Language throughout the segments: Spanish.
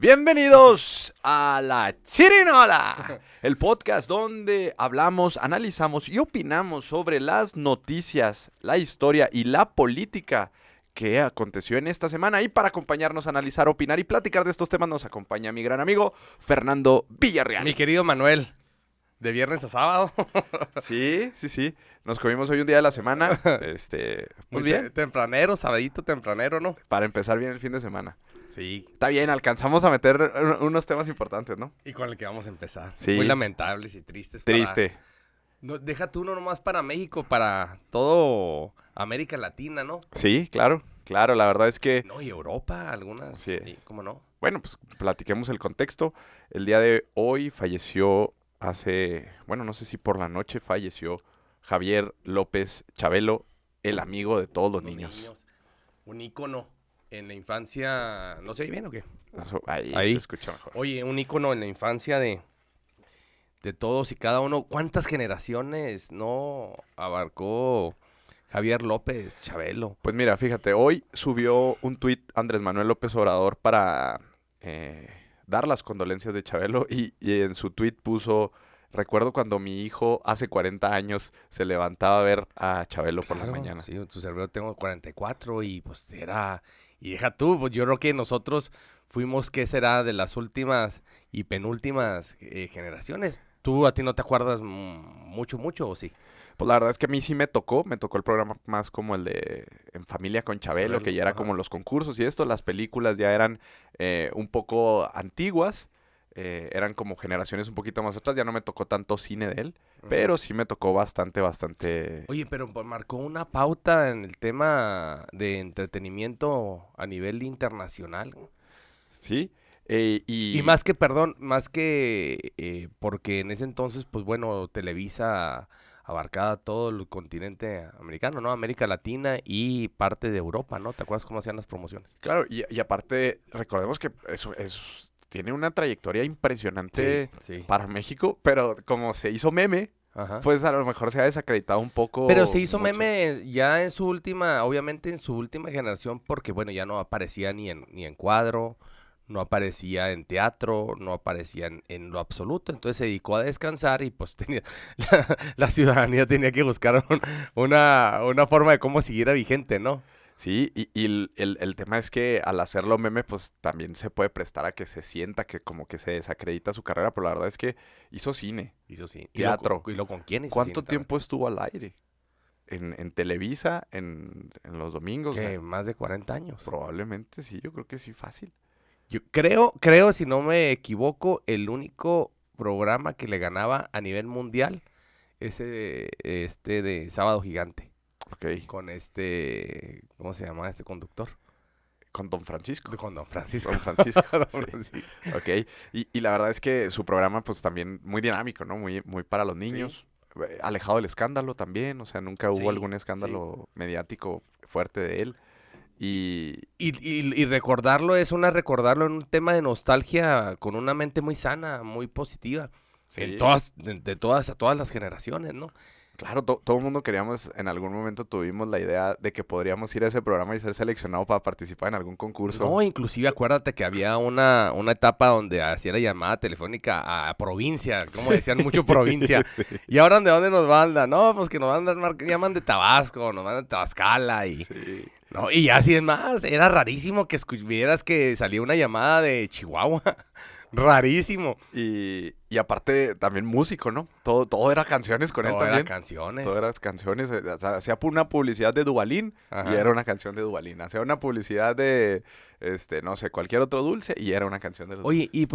Bienvenidos a La Chirinola, el podcast donde hablamos, analizamos y opinamos sobre las noticias, la historia y la política que aconteció en esta semana. Y para acompañarnos a analizar, opinar y platicar de estos temas nos acompaña mi gran amigo Fernando Villarreal. Mi querido Manuel, de viernes a sábado. Sí. Nos comimos hoy un día de la semana. Pues bien, Tempranero, sabadito tempranero, ¿no? para empezar bien el fin de semana. Sí. Está bien, alcanzamos a meter unos temas importantes, ¿no? Y con el que vamos a empezar. Sí. Muy lamentables y tristes. Triste. No, deja tú no nomás para México, para todo América Latina, ¿no? Sí, claro, la verdad es que, No, y Europa, algunas. Sí. Sí, ¿cómo no? bueno, pues platiquemos el contexto. El día de hoy falleció no sé si por la noche falleció Javier López Chabelo, el amigo de todos los niños. Un ícono en la infancia. ¿No se oye bien o qué? Ahí se escucha mejor. Oye, un ícono en la infancia de todos y cada uno. ¿Cuántas generaciones no abarcó Javier López Chabelo? Pues mira, fíjate, hoy subió un tuit Andrés Manuel López Obrador para dar las condolencias de Chabelo y en su tuit puso: recuerdo cuando mi hijo hace 40 años se levantaba a ver a Chabelo por la Claro, mañana. Sí, tu servidor tengo 44 y pues era... Y deja tú, pues yo creo que nosotros fuimos, ¿qué será? De las últimas y penúltimas generaciones. ¿Tú a ti no te acuerdas mucho o sí? Pues la verdad es que a mí sí me tocó el programa más como el de En Familia con Chabelo, Chabelo, que ya era ajá. como los concursos y esto, las películas ya eran un poco antiguas, eran como generaciones un poquito más atrás, ya no me tocó tanto cine de él, pero sí me tocó bastante. Oye, pero pues, marcó una pauta en el tema de entretenimiento a nivel internacional. Sí, Y más que, perdón, porque en ese entonces, pues bueno, Televisa abarcaba todo el continente americano, ¿no? América Latina y parte de Europa, ¿no? ¿Te acuerdas cómo hacían las promociones? claro, y aparte, recordemos que eso tiene una trayectoria impresionante Sí. para México, pero como se hizo meme, Ajá. pues a lo mejor se ha desacreditado un poco. Pero se hizo mucho. meme ya en su última, obviamente en su última generación, porque bueno, ya no aparecía ni en cuadro, no aparecía en teatro, no aparecía en lo absoluto. Entonces se dedicó a descansar y pues la ciudadanía tenía que buscar una forma de cómo siguiera vigente, ¿no? Sí, y el tema es que al hacerlo meme, pues también se puede prestar a que se sienta que como que se desacredita su carrera, pero la verdad es que hizo cine, Hizo sí. teatro. ¿Y lo con quién hizo ¿Cuánto cine también? tiempo estuvo al aire? En Televisa, en los domingos. Que más de 40 años. Probablemente sí, yo creo que sí, fácil. Yo creo, si no me equivoco, el único programa que le ganaba a nivel mundial es de Sábado Gigante. Ok, Con ¿cómo se llama este conductor? con Don Francisco. Con Don Francisco. Don Francisco, Don sí. Francisco. Ok, y la verdad es que su programa pues también muy dinámico, ¿no? Muy para los niños. Alejado del escándalo también, o sea, nunca hubo Sí, algún escándalo mediático fuerte de él. Y recordarlo recordarlo en un tema de nostalgia con una mente muy sana, muy positiva. Sí. A todas las generaciones, ¿no? Claro, todo el mundo queríamos, en algún momento tuvimos la idea de que podríamos ir a ese programa y ser seleccionado para participar en algún concurso. No, inclusive acuérdate que había una etapa donde hacía la llamada telefónica a provincia, como decían mucho provincia. Sí. ¿Y ahora de dónde nos mandan? No, pues que nos llaman de Tabasco, nos mandan de Tabascala y... Sí. No, y así es más, era rarísimo que vieras que salía una llamada de Chihuahua. Rarísimo. Y aparte, también músico, ¿no? Todo era canciones con él Todo era también. canciones. Todo eran canciones. O sea, hacía una publicidad de Dubalín Ajá. y era una canción de Dubalín. Hacía una publicidad de, no sé, cualquier otro dulce y era una canción de los Oye, y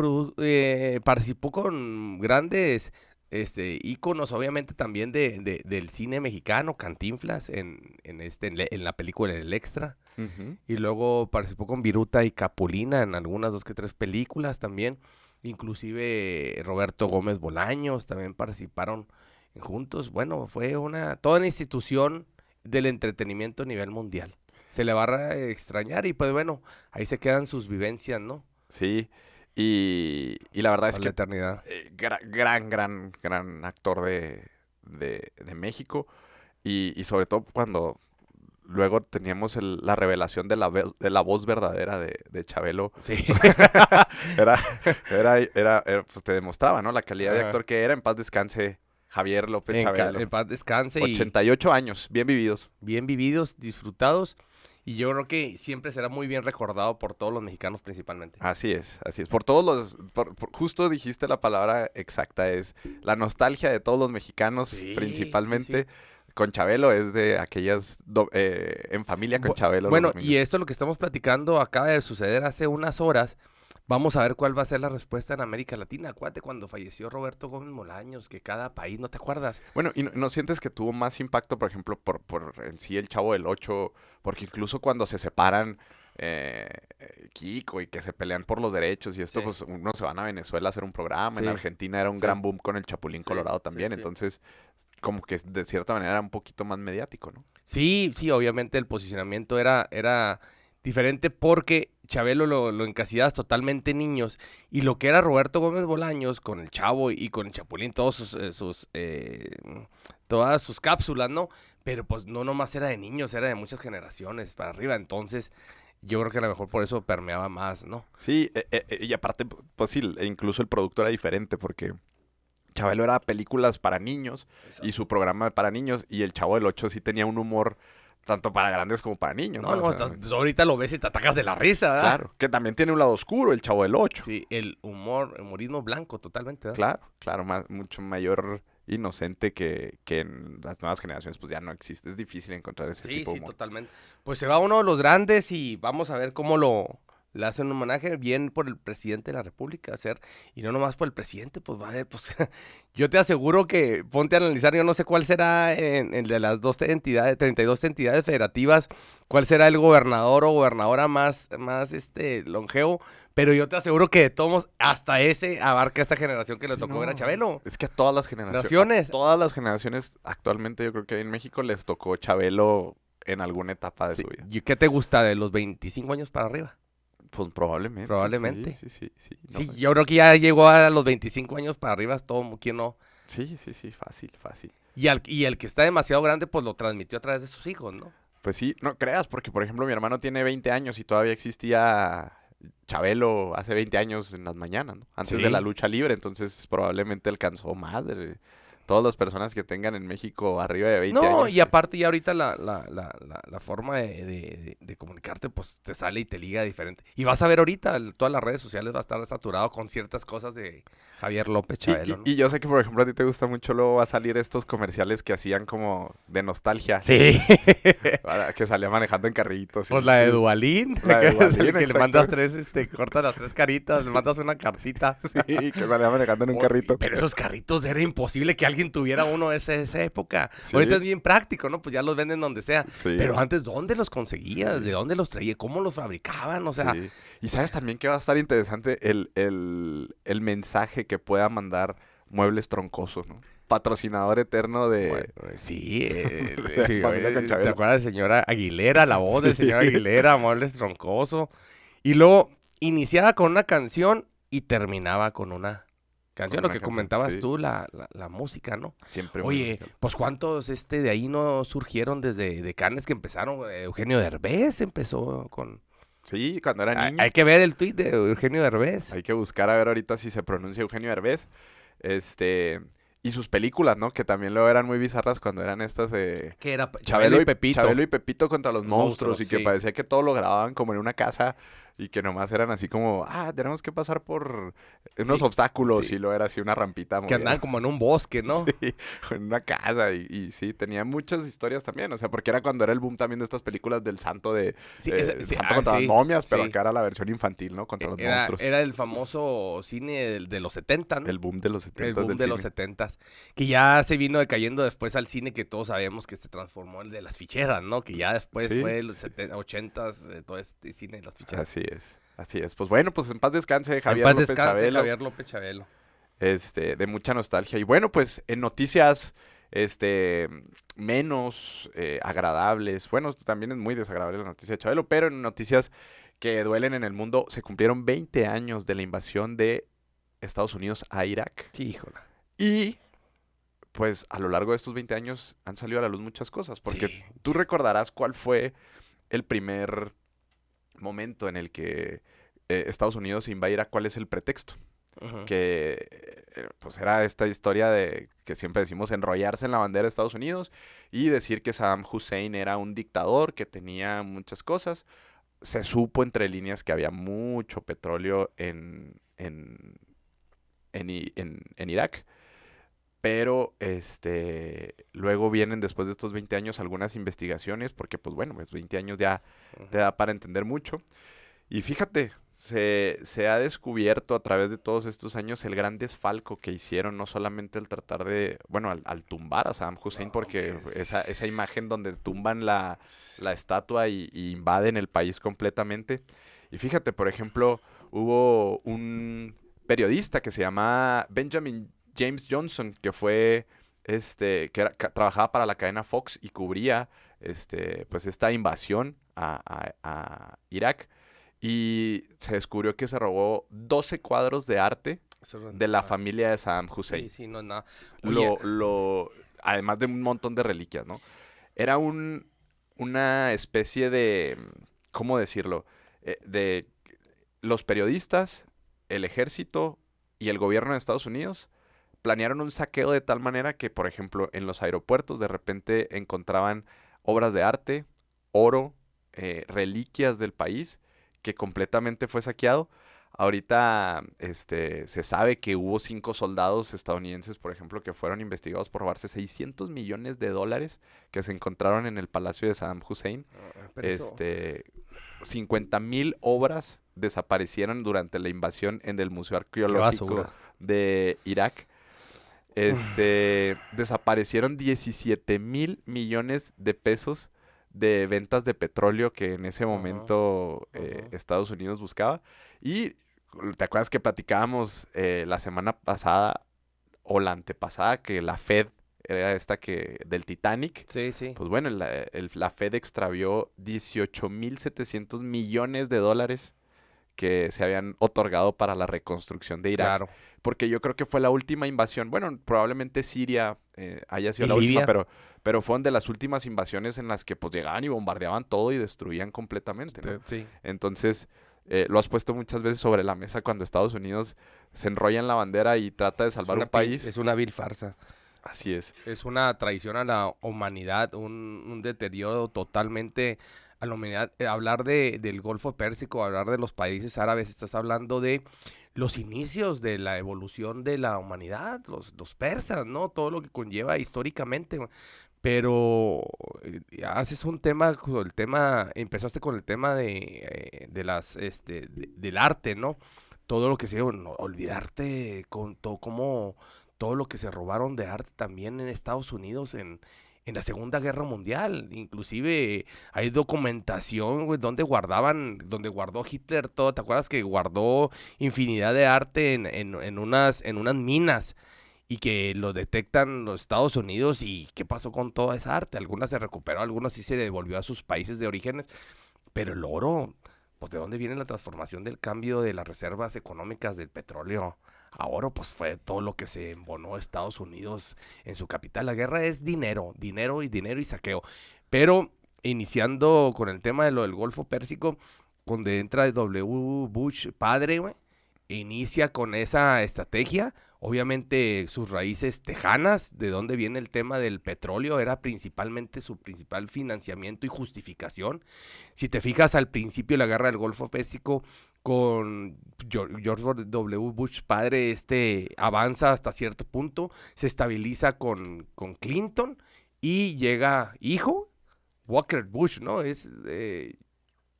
participó con grandes íconos, obviamente también del cine mexicano, Cantinflas, en la película El Extra. Ujú. Y luego participó con Viruta y Capulina en algunas 2 que 3 películas también. Inclusive Roberto Gómez Bolaños también participaron juntos. Bueno, fue toda una institución del entretenimiento a nivel mundial. Se le va a extrañar y pues bueno, ahí se quedan sus vivencias, ¿no? Sí. Y la verdad es Para la que eternidad. gran actor de México. Y sobre todo cuando luego teníamos la revelación de la voz verdadera de Chabelo. Sí. Era, pues te demostraba, ¿no? La calidad de actor que era. En paz descanse Javier López Chabelo. En paz descanse. 88 años, bien vividos. Bien vividos, disfrutados. Y yo creo que siempre será muy bien recordado por todos los mexicanos principalmente. Así es, así es. Por todos justo dijiste la palabra exacta, es la nostalgia de todos los mexicanos, Sí, principalmente. sí. Con Chabelo es de aquellas en familia con Chabelo. Bueno, y esto lo que estamos platicando acaba de suceder hace unas horas. Vamos a ver cuál va a ser la respuesta en América Latina. Acuérdate cuando falleció Roberto Gómez Bolaños, que cada país, ¿no te acuerdas? Bueno, ¿y no sientes que tuvo más impacto, por ejemplo, por en sí el Chavo del Ocho? Porque incluso cuando se separan Kiko y que se pelean por los derechos y esto, pues uno se van a Venezuela a hacer un programa. En Argentina era un gran boom con el Chapulín Colorado también. Entonces, como que de cierta manera era un poquito más mediático, ¿no? Sí, obviamente el posicionamiento era diferente porque Chabelo lo encasillas totalmente en niños y lo que era Roberto Gómez Bolaños con el Chavo y con el Chapulín, todas sus cápsulas, ¿no? Pero pues no nomás era de niños, era de muchas generaciones para arriba, entonces yo creo que a lo mejor por eso permeaba más, ¿no? Sí, y aparte, pues sí, incluso el producto era diferente porque Chabelo era películas para niños. Exacto. Y su programa para niños, y el Chavo del Ocho sí tenía un humor tanto para grandes como para niños. No, o sea, ahorita lo ves y te atacas de la risa, ¿verdad? Claro, que también tiene un lado oscuro el Chavo del Ocho. Sí, el humorismo blanco totalmente, ¿verdad? Claro, mucho mayor inocente que en las nuevas generaciones, pues ya no existe. Es difícil encontrar ese tipo de humor. Sí, totalmente. Pues se va uno de los grandes y vamos a ver cómo le hacen un homenaje bien por el presidente de la República, y no nomás por el presidente, pues va a ver, pues yo te aseguro que ponte a analizar, yo no sé cuál será en de las 32 entidades federativas, cuál será el gobernador o gobernadora más longevo, pero yo te aseguro que de todos hasta ese abarca esta generación que le tocó ver a Chabelo. Es que a todas las generaciones. A todas las generaciones actualmente yo creo que en México les tocó Chabelo en alguna etapa de su vida. ¿Y qué te gusta de los 25 años para arriba? Pues probablemente. Probablemente. Sí. Sí, yo creo que ya llegó a los 25 años para arriba, todo, ¿quién no? Sí, fácil. Y el que está demasiado grande, pues lo transmitió a través de sus hijos, ¿no? Pues sí, no creas, porque por ejemplo mi hermano tiene 20 años y todavía existía Chabelo hace 20 años en las mañanas, ¿no? Antes de la lucha libre, entonces probablemente alcanzó más de todas las personas que tengan en México arriba de 20 años. No, y aparte ya ahorita la forma de comunicarte, pues te sale y te liga diferente. Y vas a ver ahorita, todas las redes sociales va a estar saturado con ciertas cosas de Javier López Chabelo, ¿no? Y yo sé que, por ejemplo, a ti te gusta mucho, luego va a salir estos comerciales que hacían como de nostalgia. Sí. Que salía manejando en carritos. Pues la de Duvalín. Que le mandas cortas las 3 caritas, le mandas una cartita. Sí, que salía manejando en un carrito. Pero esos carritos era imposible que alguien tuviera uno de esa época. Sí. Ahorita es bien práctico, ¿no? Pues ya los venden donde sea. Sí. Pero antes, ¿dónde los conseguías? ¿De dónde los traías? ¿Cómo los fabricaban? O sea... Sí. Y sabes también que va a estar interesante el mensaje que pueda mandar Muebles Troncosos, ¿no? Patrocinador eterno de... Bueno, sí, ¿te acuerdas de señora Aguilera? La voz de señora Aguilera, Muebles Troncoso. Y luego iniciaba con una canción y terminaba con una canción. Lo que comentabas tú, la música, ¿no? Siempre. Oye, pues ¿cuántos de ahí no surgieron desde de Cannes que empezaron? Eugenio Derbez empezó con... Sí, cuando era niño. Hay que ver el tweet de Eugenio Derbez. Hay que buscar a ver ahorita si se pronuncia Eugenio Derbez. Y sus películas, ¿no? Que también luego eran muy bizarras cuando eran estas de... Que era Chabelo y Pepito. Chabelo y Pepito contra los monstruos. Y que parecía que todo lo grababan como en una casa y que nomás eran así como... tenemos que pasar por unos obstáculos. Y luego era así una rampita. Que andaban como en un bosque, ¿no? Sí, en una casa. Y sí, tenía muchas historias también. O sea, porque era cuando era el boom también de estas películas del santo santo contra las momias. Pero acá era la versión infantil, ¿no? Contra los monstruos. Era el famoso cine de los 70, ¿no? El boom de los 70. El boom de los 70. Que ya se vino decayendo después al cine que todos sabemos que se transformó el de las ficheras, ¿no? Que ya después fue los 80s, todo este cine de las ficheras. Así es. Pues bueno, pues en paz descanse Javier López Chabelo. Javier López Chabelo. De mucha nostalgia. Y bueno, pues en noticias menos agradables. Bueno, también es muy desagradable la noticia de Chabelo, pero en noticias que duelen en el mundo, se cumplieron 20 años de la invasión de Estados Unidos a Irak. Sí, híjole. Y pues a lo largo de estos 20 años han salido a la luz muchas cosas, porque Sí. tú recordarás cuál fue el primer momento en el que Estados Unidos se iba a Irak, cuál es el pretexto. Ujú. Que pues era esta historia de que siempre decimos enrollarse en la bandera de Estados Unidos y decir que Saddam Hussein era un dictador que tenía muchas cosas. Se supo entre líneas que había mucho petróleo en Irak, pero luego vienen después de estos 20 años algunas investigaciones, porque pues bueno, pues 20 años ya te Ujú. da para entender mucho. Y fíjate, se ha descubierto a través de todos estos años el gran desfalco que hicieron, no solamente al tratar de, bueno, al tumbar a Saddam Hussein, No, porque hombre. esa imagen donde tumban la estatua y invaden el país completamente. Y fíjate, por ejemplo, hubo un periodista que se llama Benjamin James Johnson, que fue, trabajaba para la cadena Fox y cubría, pues esta invasión a Irak. Y se descubrió que se robó 12 cuadros de arte Eso no es de la nada. familia de Saddam Sí, Hussein. sí, no es nada. Oye, Además de un montón de reliquias, ¿no? Era una especie de, ¿cómo decirlo? De los periodistas, el ejército y el gobierno de Estados Unidos planearon un saqueo de tal manera que, por ejemplo, en los aeropuertos de repente encontraban obras de arte, oro, reliquias del país, que completamente fue saqueado. Ahorita se sabe que hubo 5 soldados estadounidenses, por ejemplo, que fueron investigados por robarse $600 millones que se encontraron en el palacio de Saddam Hussein. pero eso. 50,000 obras desaparecieron durante la invasión en el Museo Qué Arqueológico basura. de Irak. Desaparecieron 17,000 millones de pesos de ventas de petróleo que en ese Ajá, momento ajá. Estados Unidos buscaba. Y te acuerdas que platicábamos la semana pasada o la antepasada que la Fed era esta que del Titanic. Sí, sí, Pues bueno, la Fed extravió 18,000 millones de dólares que se habían otorgado para la reconstrucción de Irak, claro. porque yo creo que fue la última invasión, bueno, probablemente Siria haya sido ¿Y la última, Libia? pero fueron de las últimas invasiones en las que pues llegaban y bombardeaban todo y destruían completamente, ¿no? Sí. Entonces, lo has puesto muchas veces sobre la mesa cuando Estados Unidos se enrolla en la bandera y trata de salvar un país. Es una vil farsa. Así es. Es una traición a la humanidad, un deterioro totalmente a la humanidad. Hablar del Golfo Pérsico, hablar de los países árabes, estás hablando de los inicios de la evolución de la humanidad, los persas, ¿no? Todo lo que conlleva históricamente. Pero haces un tema, empezaste con el tema de del arte, ¿no? Todo lo que se, no, olvidarte con todo, como todo lo que se robaron de arte también en Estados Unidos en la Segunda Guerra Mundial. Inclusive hay documentación, güey, donde guardó Hitler todo. ¿Te acuerdas que guardó infinidad de arte en unas minas? Y que lo detectan los Estados Unidos y qué pasó con toda esa arte. Algunas se recuperó, algunas sí se devolvió a sus países de orígenes, pero el oro, pues de dónde viene la transformación del cambio de las reservas económicas del petróleo a oro, pues fue todo lo que se embonó Estados Unidos en su capital. La guerra es dinero, dinero y saqueo. Pero iniciando con el tema de lo del Golfo Pérsico, donde entra W. Bush padre, güey, inicia con esa estrategia. Obviamente sus raíces tejanas, de dónde viene el tema del petróleo, era principalmente su principal financiamiento y justificación. Si te fijas al principio de la guerra del Golfo Pérsico, con George W. Bush padre, avanza hasta cierto punto, se estabiliza con Clinton y llega hijo, Walker Bush, ¿no? Es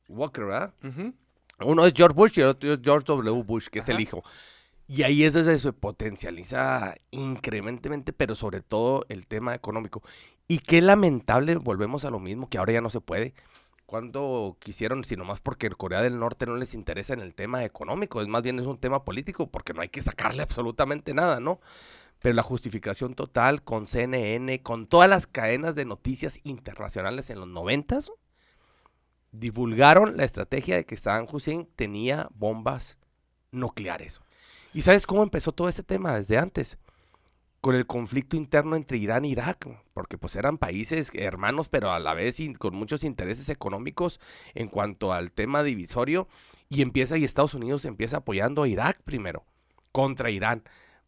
Walker, ¿verdad? Ujú. Uno es George Bush y el otro es George W. Bush, que es el Ajá. hijo. Y ahí es donde se potencializa incrementemente, pero sobre todo el tema económico. Y qué lamentable, volvemos a lo mismo, que ahora ya no se puede. Cuando quisieron, sino más porque Corea del Norte no les interesa en el tema económico, es más bien es un tema político, porque no hay que sacarle absolutamente nada, ¿no? Pero la justificación total con CNN, con todas las cadenas de noticias internacionales en los 90s, divulgaron la estrategia de que Saddam Hussein tenía bombas nucleares. ¿Y sabes cómo empezó todo ese tema desde antes? con el conflicto interno entre Irán e Irak, porque pues eran países hermanos, pero a la vez con muchos intereses económicos en cuanto al tema divisorio, y Estados Unidos empieza apoyando a Irak primero, contra Irán.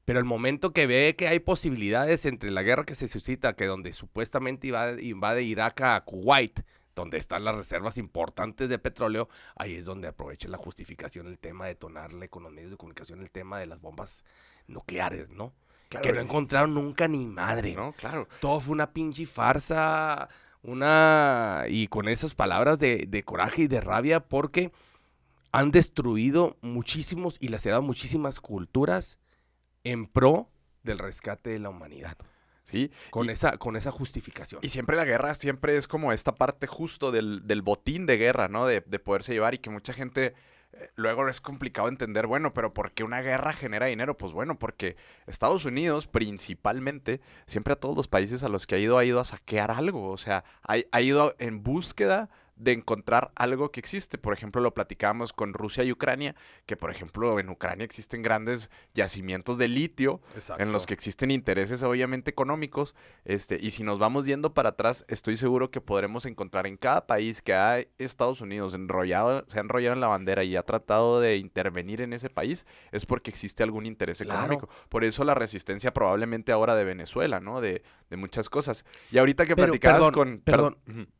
Pero el momento que ve que hay posibilidades entre la guerra que se suscita, que donde supuestamente invade Irak a Kuwait, donde están las reservas importantes de petróleo, ahí es donde aprovecha la justificación el tema de detonarle con los medios de comunicación el tema de las bombas nucleares, ¿no? Claro, Que no encontraron nunca ni madre. No, claro. Todo fue una pinche farsa, y con esas palabras de coraje y de rabia, porque han destruido muchísimos y lacerado muchísimas culturas en pro del rescate de la humanidad. Sí. Con esa justificación. Y siempre la guerra siempre es como esta parte justo del botín de guerra, ¿no? De poderse llevar y que mucha gente luego es complicado entender, bueno, pero ¿por qué una guerra genera dinero? Pues bueno, porque Estados Unidos principalmente, siempre a todos los países a los que ha ido a saquear algo, o sea, ha ido en búsqueda de encontrar algo que existe. Por ejemplo, lo platicábamos con Rusia y Ucrania, que por ejemplo en Ucrania existen grandes yacimientos de litio, Exacto. en los que existen intereses obviamente económicos, y si nos vamos yendo para atrás, estoy seguro que podremos encontrar en cada país que ha Estados Unidos se ha enrollado en la bandera y ha tratado de intervenir en ese país, es porque existe algún interés económico. Por eso la resistencia probablemente ahora de Venezuela, ¿no? De muchas cosas. Y ahorita que platicabas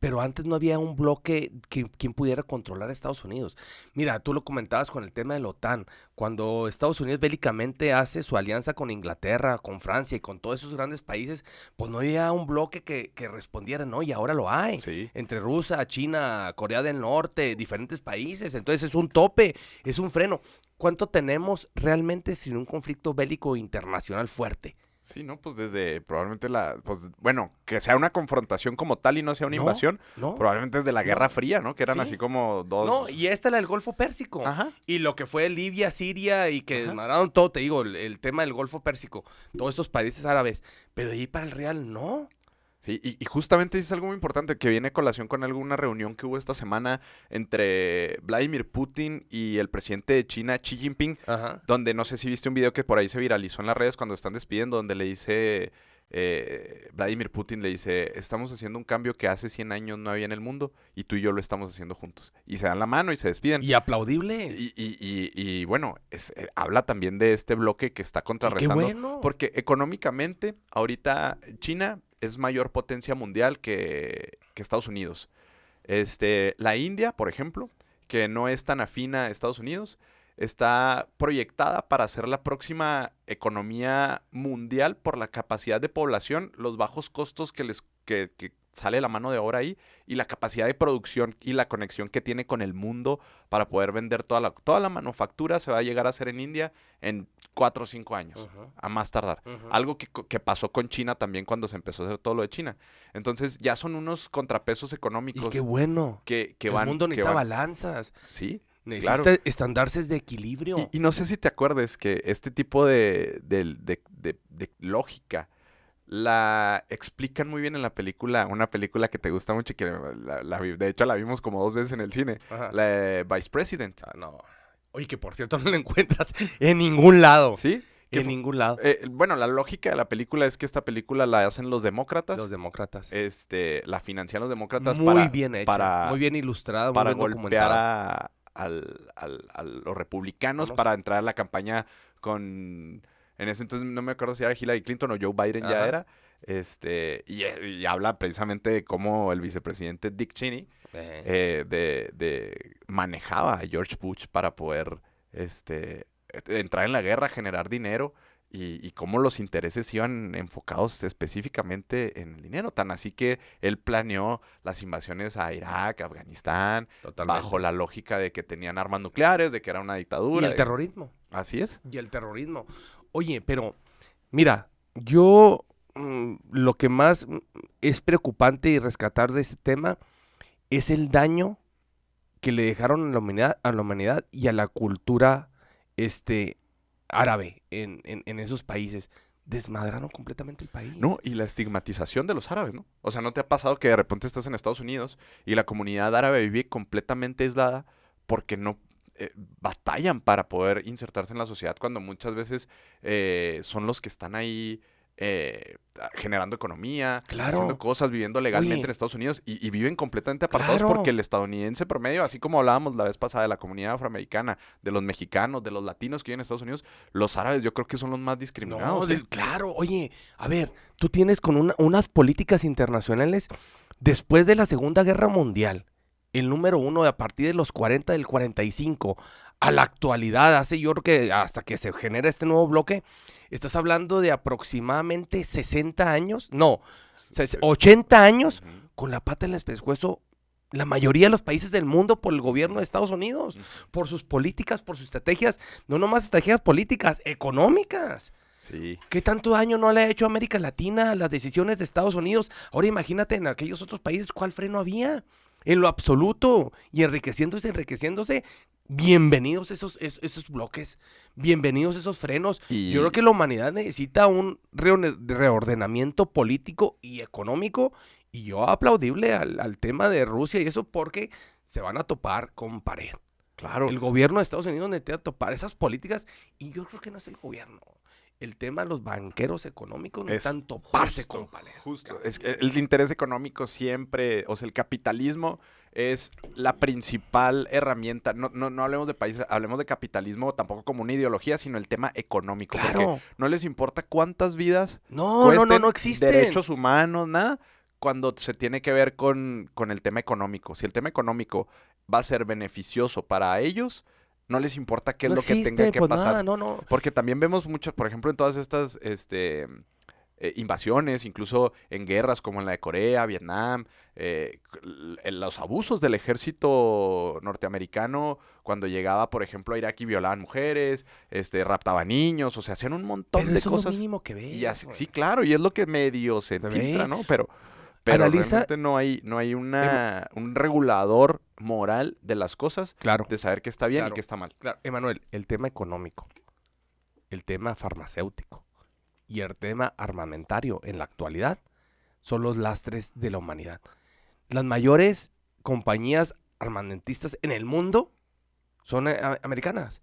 pero antes no había un bloque quien pudiera controlar a Estados Unidos. Mira, tú lo comentabas con el tema de la OTAN. Cuando Estados Unidos bélicamente hace su alianza con Inglaterra, con Francia y con todos esos grandes países, pues no había un bloque que respondiera, ¿no? Y ahora lo hay. Sí. Entre Rusia, China, Corea del Norte, diferentes países. Entonces es un tope, es un freno. ¿Cuánto tenemos realmente sin un conflicto bélico internacional fuerte? Sí, ¿no? Pues desde probablemente que sea una confrontación como tal y no sea una invasión, probablemente desde la Guerra Fría, ¿no? Que eran así como dos... No, y esta es la del Golfo Pérsico. Ajá. Y lo que fue Libia, Siria, y que desmadraron todo, te digo, el tema del Golfo Pérsico, todos estos países árabes, pero de ahí para el Real, no. Sí, y justamente es algo muy importante que viene a colación con alguna reunión que hubo esta semana entre Vladimir Putin y el presidente de China, Xi Jinping, donde no sé si viste un video que por ahí se viralizó en las redes cuando están despidiendo, donde le dice, Vladimir Putin le dice, estamos haciendo un cambio que hace 100 años no había en el mundo y tú y yo lo estamos haciendo juntos. Y se dan la mano y se despiden. Y aplaudible. Y bueno, habla también de este bloque que está contrarrestando. ¡Qué bueno! Porque económicamente, ahorita China es mayor potencia mundial que Estados Unidos. La India, por ejemplo, que no es tan afina a Estados Unidos, está proyectada para ser la próxima economía mundial por la capacidad de población, los bajos costos que sale la mano de obra ahí y la capacidad de producción y la conexión que tiene con el mundo para poder vender toda la manufactura se va a llegar a hacer en India en 4 o 5 años, a más tardar. Algo que pasó con China también cuando se empezó a hacer todo lo de China. Entonces ya son unos contrapesos económicos. Y qué bueno. Que el van. mundo necesita balanzas. Sí. Necesita estandartes de equilibrio. Y no sé si te acuerdes que este tipo de lógica la explican muy bien en la película, una película que te gusta mucho y que de hecho la vimos como 2 veces en el cine, la de Vice President. No. Oye, que por cierto no la encuentras en ningún lado. ¿Sí? En ningún lado. Bueno, la lógica de la película es que esta película la hacen los demócratas. Los demócratas. La financian los demócratas muy bien hecha, muy bien ilustrada, para muy bien golpear a los republicanos para entrar a la campaña con... En ese entonces no me acuerdo si era Hillary Clinton o Joe Biden ya era. Y habla precisamente de cómo el vicepresidente Dick Cheney manejaba a George Bush para poder entrar en la guerra, generar dinero y cómo los intereses iban enfocados específicamente en el dinero. Tan así que él planeó las invasiones a Irak, Afganistán, bajo la lógica de que tenían armas nucleares, de que era una dictadura. Y el terrorismo. Así es. Y el terrorismo. Oye, pero mira, yo lo que más es preocupante y rescatar de este tema es el daño que le dejaron a la humanidad y a la cultura árabe en esos países. Desmadraron completamente el país. No, y la estigmatización de los árabes, ¿no? O sea, ¿no te ha pasado que de repente estás en Estados Unidos y la comunidad árabe vive completamente aislada porque no batallan para poder insertarse en la sociedad cuando muchas veces son los que están ahí generando economía, Claro. haciendo cosas, viviendo legalmente Oye. en Estados Unidos y viven completamente apartados Claro. porque el estadounidense promedio, así como hablábamos la vez pasada de la comunidad afroamericana, de los mexicanos, de los latinos que viven en Estados Unidos, los árabes yo creo que son los más discriminados. No, claro, oye, a ver, tú tienes con unas políticas internacionales después de la Segunda Guerra Mundial, el número uno a partir de los 40 del 45 a la actualidad, hace yo creo que hasta que se genera este nuevo bloque, estás hablando de aproximadamente 60 años, no, 80 años Ujú, con la pata en el pescuezo. La mayoría de los países del mundo por el gobierno de Estados Unidos, ujú. por sus políticas, por sus estrategias, no nomás estrategias políticas, económicas. Sí. ¿Qué tanto daño no le ha hecho a América Latina a las decisiones de Estados Unidos? Ahora imagínate en aquellos otros países cuál freno había. En lo absoluto. Y enriqueciéndose. Bienvenidos esos bloques. Bienvenidos esos frenos. Y Yo creo que la humanidad necesita un reordenamiento político y económico. Y yo aplaudible al tema de Rusia y eso porque se van a topar con pared. claro, El gobierno de Estados Unidos necesita topar esas políticas y yo creo que no es el gobierno. El tema de los banqueros económicos necesitan toparse con pared. justo. Es que el interés económico siempre, o sea, el capitalismo es la principal herramienta. No hablemos de países, hablemos de capitalismo tampoco como una ideología, sino el tema económico. Porque Claro. no les importa cuántas vidas No cuesten, existen. derechos humanos, nada, cuando se tiene que ver con el tema económico. Si el tema económico va a ser beneficioso para ellos, no les importa qué es No lo que tenga existe, que pues pasar. nada, no. Porque también vemos mucho, por ejemplo, en todas estas invasiones, incluso en guerras como en la de Corea, Vietnam, los abusos del ejército norteamericano cuando llegaba, por ejemplo, a Irak y violaban mujeres, raptaban niños, o sea, hacían un montón Pero de eso es lo cosas. mínimo que ves. Y así, güey. sí, claro, y es lo que medio se Se filtra, ve. ¿no? Pero Analiza. realmente no hay un regulador moral de las cosas, Claro, de saber qué está bien y Claro. qué está mal. claro. Emanuel, el tema económico, el tema farmacéutico y el tema armamentario en la actualidad son los lastres de la humanidad. Las mayores compañías armamentistas en el mundo son americanas.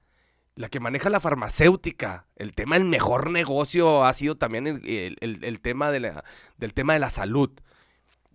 La que maneja la farmacéutica, el tema del mejor negocio ha sido también el tema del tema de la salud.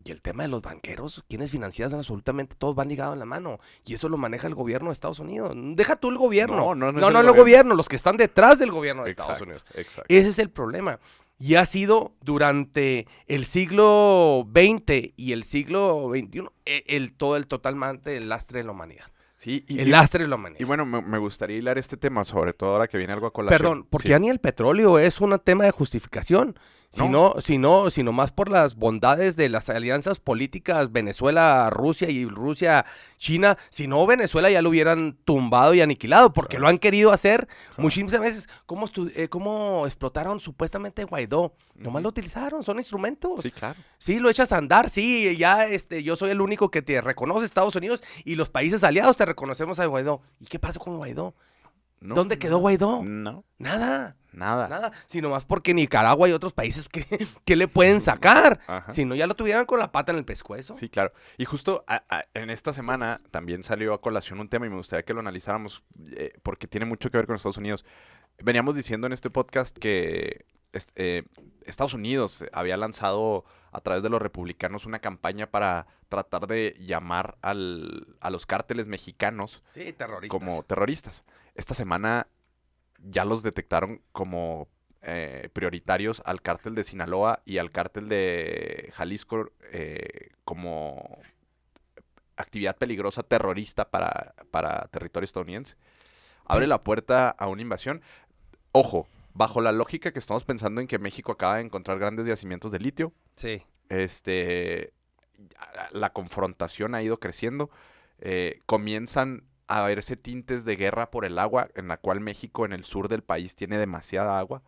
Y el tema de los banqueros, quienes financian absolutamente todos van ligados en la mano. Y eso lo maneja el gobierno de Estados Unidos. Deja tú el gobierno. No es No el el gobierno, los que están detrás del gobierno de Estados Exacto, Unidos. exacto. Ese es el problema. Y ha sido durante el siglo XX y el siglo XXI todo el totalmente el lastre de la humanidad. Sí, El lastre de la humanidad. y bueno, me gustaría hilar este tema, sobre todo ahora que viene algo a colación. Perdón, porque Sí. ya ni el petróleo es un tema de justificación, sino más por las bondades de las alianzas políticas Venezuela-Rusia y Rusia-China. Si no, Venezuela ya lo hubieran tumbado y aniquilado, porque lo han querido hacer muchísimas veces. ¿Cómo explotaron supuestamente Guaidó? Nomás lo utilizaron, son instrumentos. Sí, claro. Sí, lo echas a andar, sí, ya yo soy el único que te reconoce Estados Unidos y los países aliados te reconocemos a Guaidó. ¿Y qué pasó con Guaidó? No, ¿Dónde quedó Guaidó? No, Nada. nada. Sino más porque Nicaragua y otros países que le pueden sacar. Ajá. Si no, ya lo tuvieran con la pata en el pescuezo. Sí, claro. Y justo en esta semana también salió a colación un tema y me gustaría que lo analizáramos porque tiene mucho que ver con Estados Unidos. Veníamos diciendo en este podcast que Estados Unidos había lanzado a través de los republicanos una campaña para tratar de llamar a los cárteles mexicanos Sí, terroristas. como terroristas. Esta semana ya los detectaron como prioritarios al cártel de Sinaloa y al cártel de Jalisco como actividad peligrosa terrorista para territorio estadounidense. Abre la puerta a una invasión. Ojo, bajo la lógica que estamos pensando en que México acaba de encontrar grandes yacimientos de litio, Sí. la confrontación ha ido creciendo. Comienzan a verse tintes de guerra por el agua, en la cual México en el sur del país tiene demasiada agua.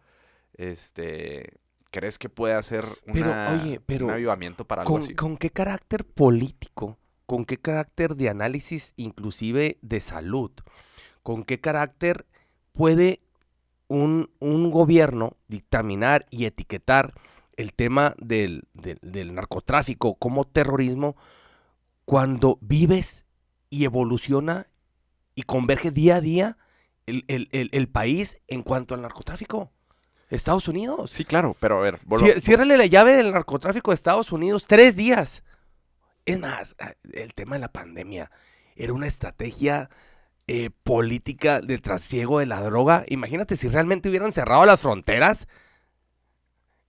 ¿Crees que puede hacer un avivamiento para algo así? ¿Con qué carácter político? ¿Con qué carácter de análisis inclusive de salud? ¿Con qué carácter puede un gobierno dictaminar y etiquetar el tema del narcotráfico como terrorismo cuando vives y evoluciona y converge día a día el país en cuanto al narcotráfico? Estados Unidos. Sí, claro, pero a ver. Ciérrale la llave del narcotráfico de Estados Unidos 3 días. Es más, el tema de la pandemia era una estrategia política de trasiego de la droga. Imagínate si realmente hubieran cerrado las fronteras.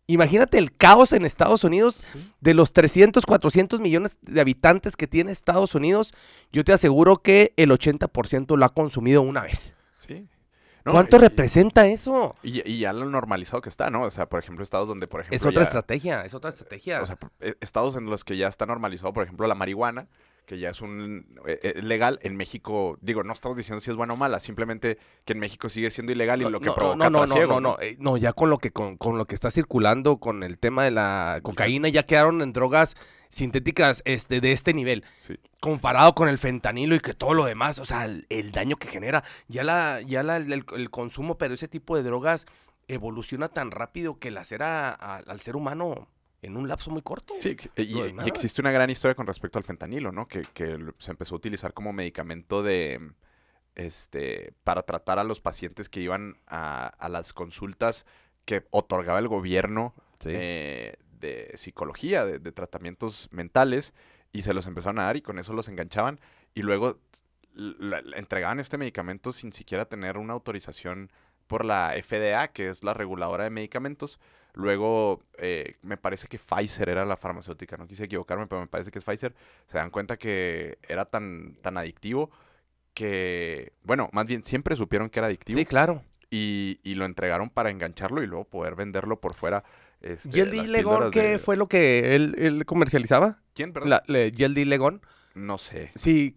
Imagínate el caos en Estados Unidos. De los 300, 400 millones de habitantes que tiene Estados Unidos, yo te aseguro que el 80% lo ha consumido una vez. Sí. No, ¿cuánto representa eso? Y ya lo normalizado que está, ¿no? O sea, por ejemplo, estados donde, por ejemplo... Es otra estrategia. O sea, estados en los que ya está normalizado, por ejemplo, la marihuana, que ya es legal. En México, digo, no estamos diciendo si es buena o mala, simplemente que en México sigue siendo ilegal y lo que provoca trasiego. No, ya con lo que está circulando, con el tema de la cocaína, ya quedaron en drogas sintéticas de este nivel. Sí. Comparado con el fentanilo y que todo lo demás, o sea, el daño que genera. El consumo, pero ese tipo de drogas evoluciona tan rápido que al ser humano en un lapso muy corto. Sí, y existe una gran historia con respecto al fentanilo, ¿no? Que se empezó a utilizar como medicamento para tratar a los pacientes que iban a las consultas que otorgaba el gobierno de psicología, de tratamientos mentales, y se los empezaron a dar y con eso los enganchaban y luego entregaban este medicamento sin siquiera tener una autorización por la FDA, que es la reguladora de medicamentos. Luego, me parece que Pfizer era la farmacéutica, no quise equivocarme, pero me parece que es Pfizer. Se dan cuenta que era tan adictivo que, bueno, más bien siempre supieron que era adictivo. Sí, claro. Y lo entregaron para engancharlo y luego poder venderlo por fuera. ¿Geldy Legón qué fue lo que él comercializaba? ¿Quién, perdón? ¿Geldy Legón? No sé. Sí,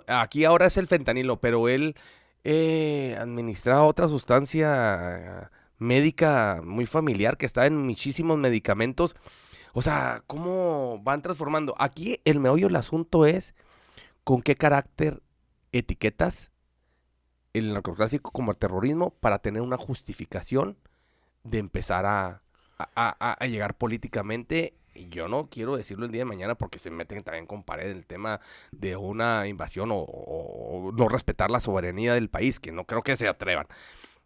aquí ahora es el fentanilo, pero él administraba otra sustancia médica muy familiar que está en muchísimos medicamentos. O sea, ¿cómo van transformando? Aquí el meollo del asunto es con qué carácter etiquetas el narcotráfico como el terrorismo para tener una justificación de empezar a llegar políticamente. Y yo no quiero decirlo el día de mañana porque se meten también con pared el tema de una invasión o no respetar la soberanía del país, que no creo que se atrevan.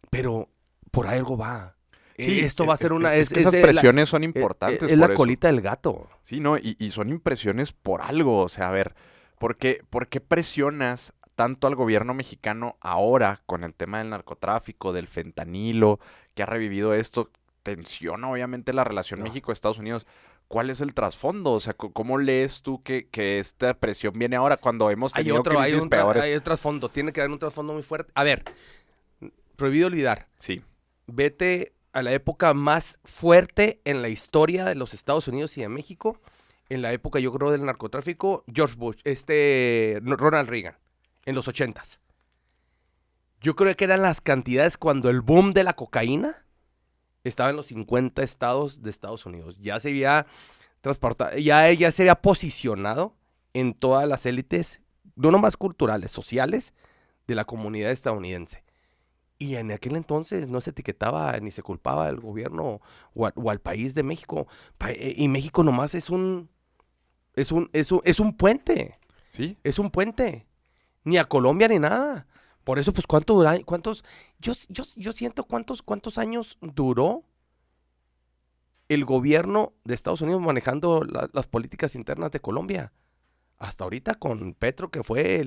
Pero por algo va. Sí, esto va a ser una... esas presiones son importantes. Es la colita del gato. Sí, ¿no? Y son impresiones por algo. O sea, a ver, ¿por qué presionas tanto al gobierno mexicano ahora con el tema del narcotráfico, del fentanilo, que ha revivido esto? Tensiona obviamente la relación México-Estados Unidos. ¿Cuál es el trasfondo? O sea, ¿cómo lees tú que esta presión viene ahora cuando hemos tenido crisis peores? Hay un trasfondo, tiene que haber un trasfondo muy fuerte. A ver, prohibido olvidar. Sí. Vete a la época más fuerte en la historia de los Estados Unidos y de México, en la época, yo creo, del narcotráfico, George Bush, Ronald Reagan, en los 80s. Yo creo que eran las cantidades cuando el boom de la cocaína estaba en los 50 estados de Estados Unidos. Ya se había transportado, ya se había posicionado en todas las élites, no nomás culturales, sociales, de la comunidad estadounidense. Y en aquel entonces no se etiquetaba ni se culpaba al gobierno o al país de México. Y México nomás es un puente. ¿Sí? Es un puente. Ni a Colombia ni nada. Por eso, pues, yo siento cuántos años duró el gobierno de Estados Unidos manejando las políticas internas de Colombia. Hasta ahorita con Petro, que fue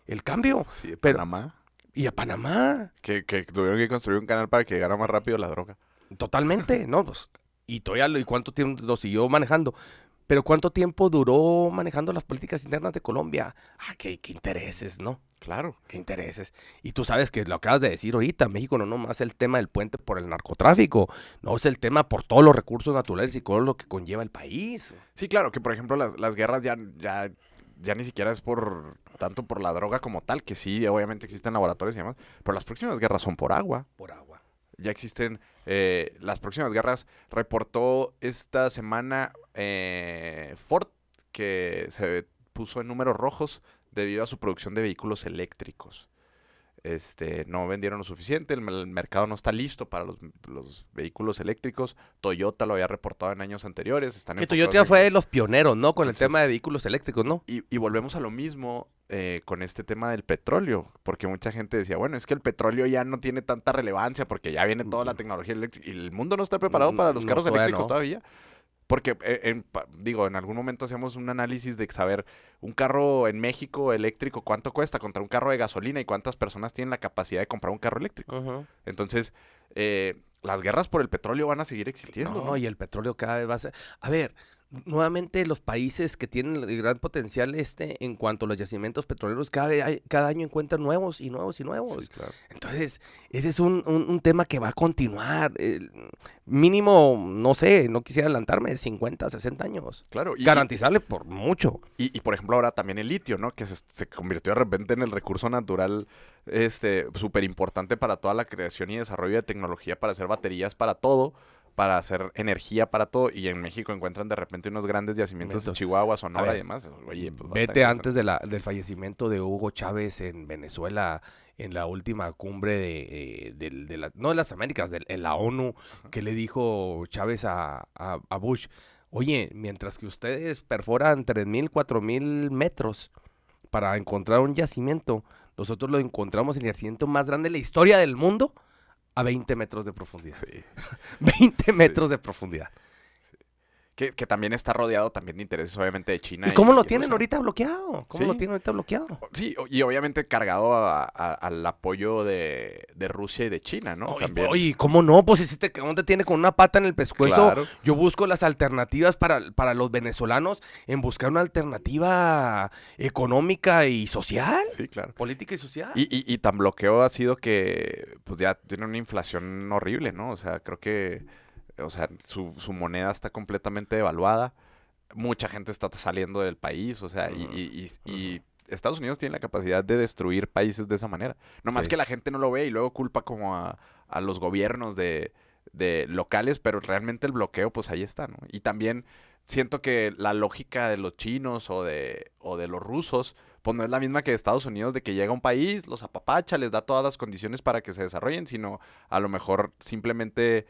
el cambio. Sí, de Panamá. Y a Panamá. Que tuvieron que construir un canal para que llegara más rápido la droga. Totalmente, ¿no? Pues, y todavía, ¿y cuánto tiempo lo siguió manejando? Pero ¿cuánto tiempo duró manejando las políticas internas de Colombia? Qué intereses, ¿no? Claro. Qué intereses. Y tú sabes que lo acabas de decir ahorita, México no nomás es el tema del puente por el narcotráfico, no es el tema por todos los recursos naturales y todo lo que conlleva el país. Sí, claro, que por ejemplo las guerras ya ni siquiera es tanto por la droga como tal, que sí, obviamente existen laboratorios y demás, pero las próximas guerras son por agua. Por agua. Ya existen las próximas guerras. Reportó esta semana Ford que se puso en números rojos debido a su producción de vehículos eléctricos. No vendieron lo suficiente, el mercado no está listo para los vehículos eléctricos. Toyota lo había reportado en años anteriores. Que Toyota fue de los pioneros, ¿no? Con el tema de vehículos eléctricos, ¿no? Y volvemos a lo mismo con este tema del petróleo, porque mucha gente decía, bueno, es que el petróleo ya no tiene tanta relevancia porque ya viene toda la tecnología eléctrica y el mundo no está preparado para los carros eléctricos todavía. Porque, en algún momento hacíamos un análisis de saber un carro en México eléctrico, cuánto cuesta contra un carro de gasolina y cuántas personas tienen la capacidad de comprar un carro eléctrico. Uh-huh. Entonces, las guerras por el petróleo van a seguir existiendo. No, y el petróleo cada vez va a ser... A ver, nuevamente los países que tienen el gran potencial en cuanto a los yacimientos petroleros, cada año encuentran nuevos y nuevos y nuevos. Sí, claro. Entonces, ese es un tema que va a continuar. Mínimo, no sé, no quisiera adelantarme, 50, 60 años. Claro. Garantizable por mucho. Y por ejemplo, ahora también el litio, ¿no? Que se convirtió de repente en el recurso natural súper importante para toda la creación y desarrollo de tecnología para hacer baterías para todo, para hacer energía para todo, y en México encuentran de repente unos grandes yacimientos en Chihuahua, Sonora y demás. Oye, pues vete antes del fallecimiento de Hugo Chávez en Venezuela, en la última cumbre no de las Américas, en la ONU, que le dijo Chávez a Bush, oye, mientras que ustedes perforan 3,000, 4,000 metros para encontrar un yacimiento, nosotros lo encontramos en el yacimiento más grande de la historia del mundo, a 20 metros de profundidad. Sí. 20 metros de profundidad. Sí. Que también está rodeado también de intereses, obviamente, de China. ¿Y cómo lo y tienen Rusia. ahorita bloqueado? ¿Cómo Sí. lo tienen ahorita bloqueado? Sí, y obviamente cargado al apoyo de Rusia y de China, ¿no? También. Oye, ¿cómo no? Pues si ¿cómo te tiene con una pata en el pescuezo? Claro. Yo busco las alternativas para los venezolanos en buscar una alternativa económica y social. Sí, claro. Política y social. Y tan bloqueo ha sido que pues ya tiene una inflación horrible, ¿no? O sea, creo que su moneda está completamente devaluada. Mucha gente está saliendo del país, o sea, y Estados Unidos tiene la capacidad de destruir países de esa manera. Nomás Sí. que la gente no lo ve y luego culpa como a los gobiernos de locales, pero realmente el bloqueo, pues ahí está, ¿no? Y también siento que la lógica de los chinos o de los rusos, pues no es la misma que de Estados Unidos, de que llega un país, los apapacha, les da todas las condiciones para que se desarrollen, sino a lo mejor simplemente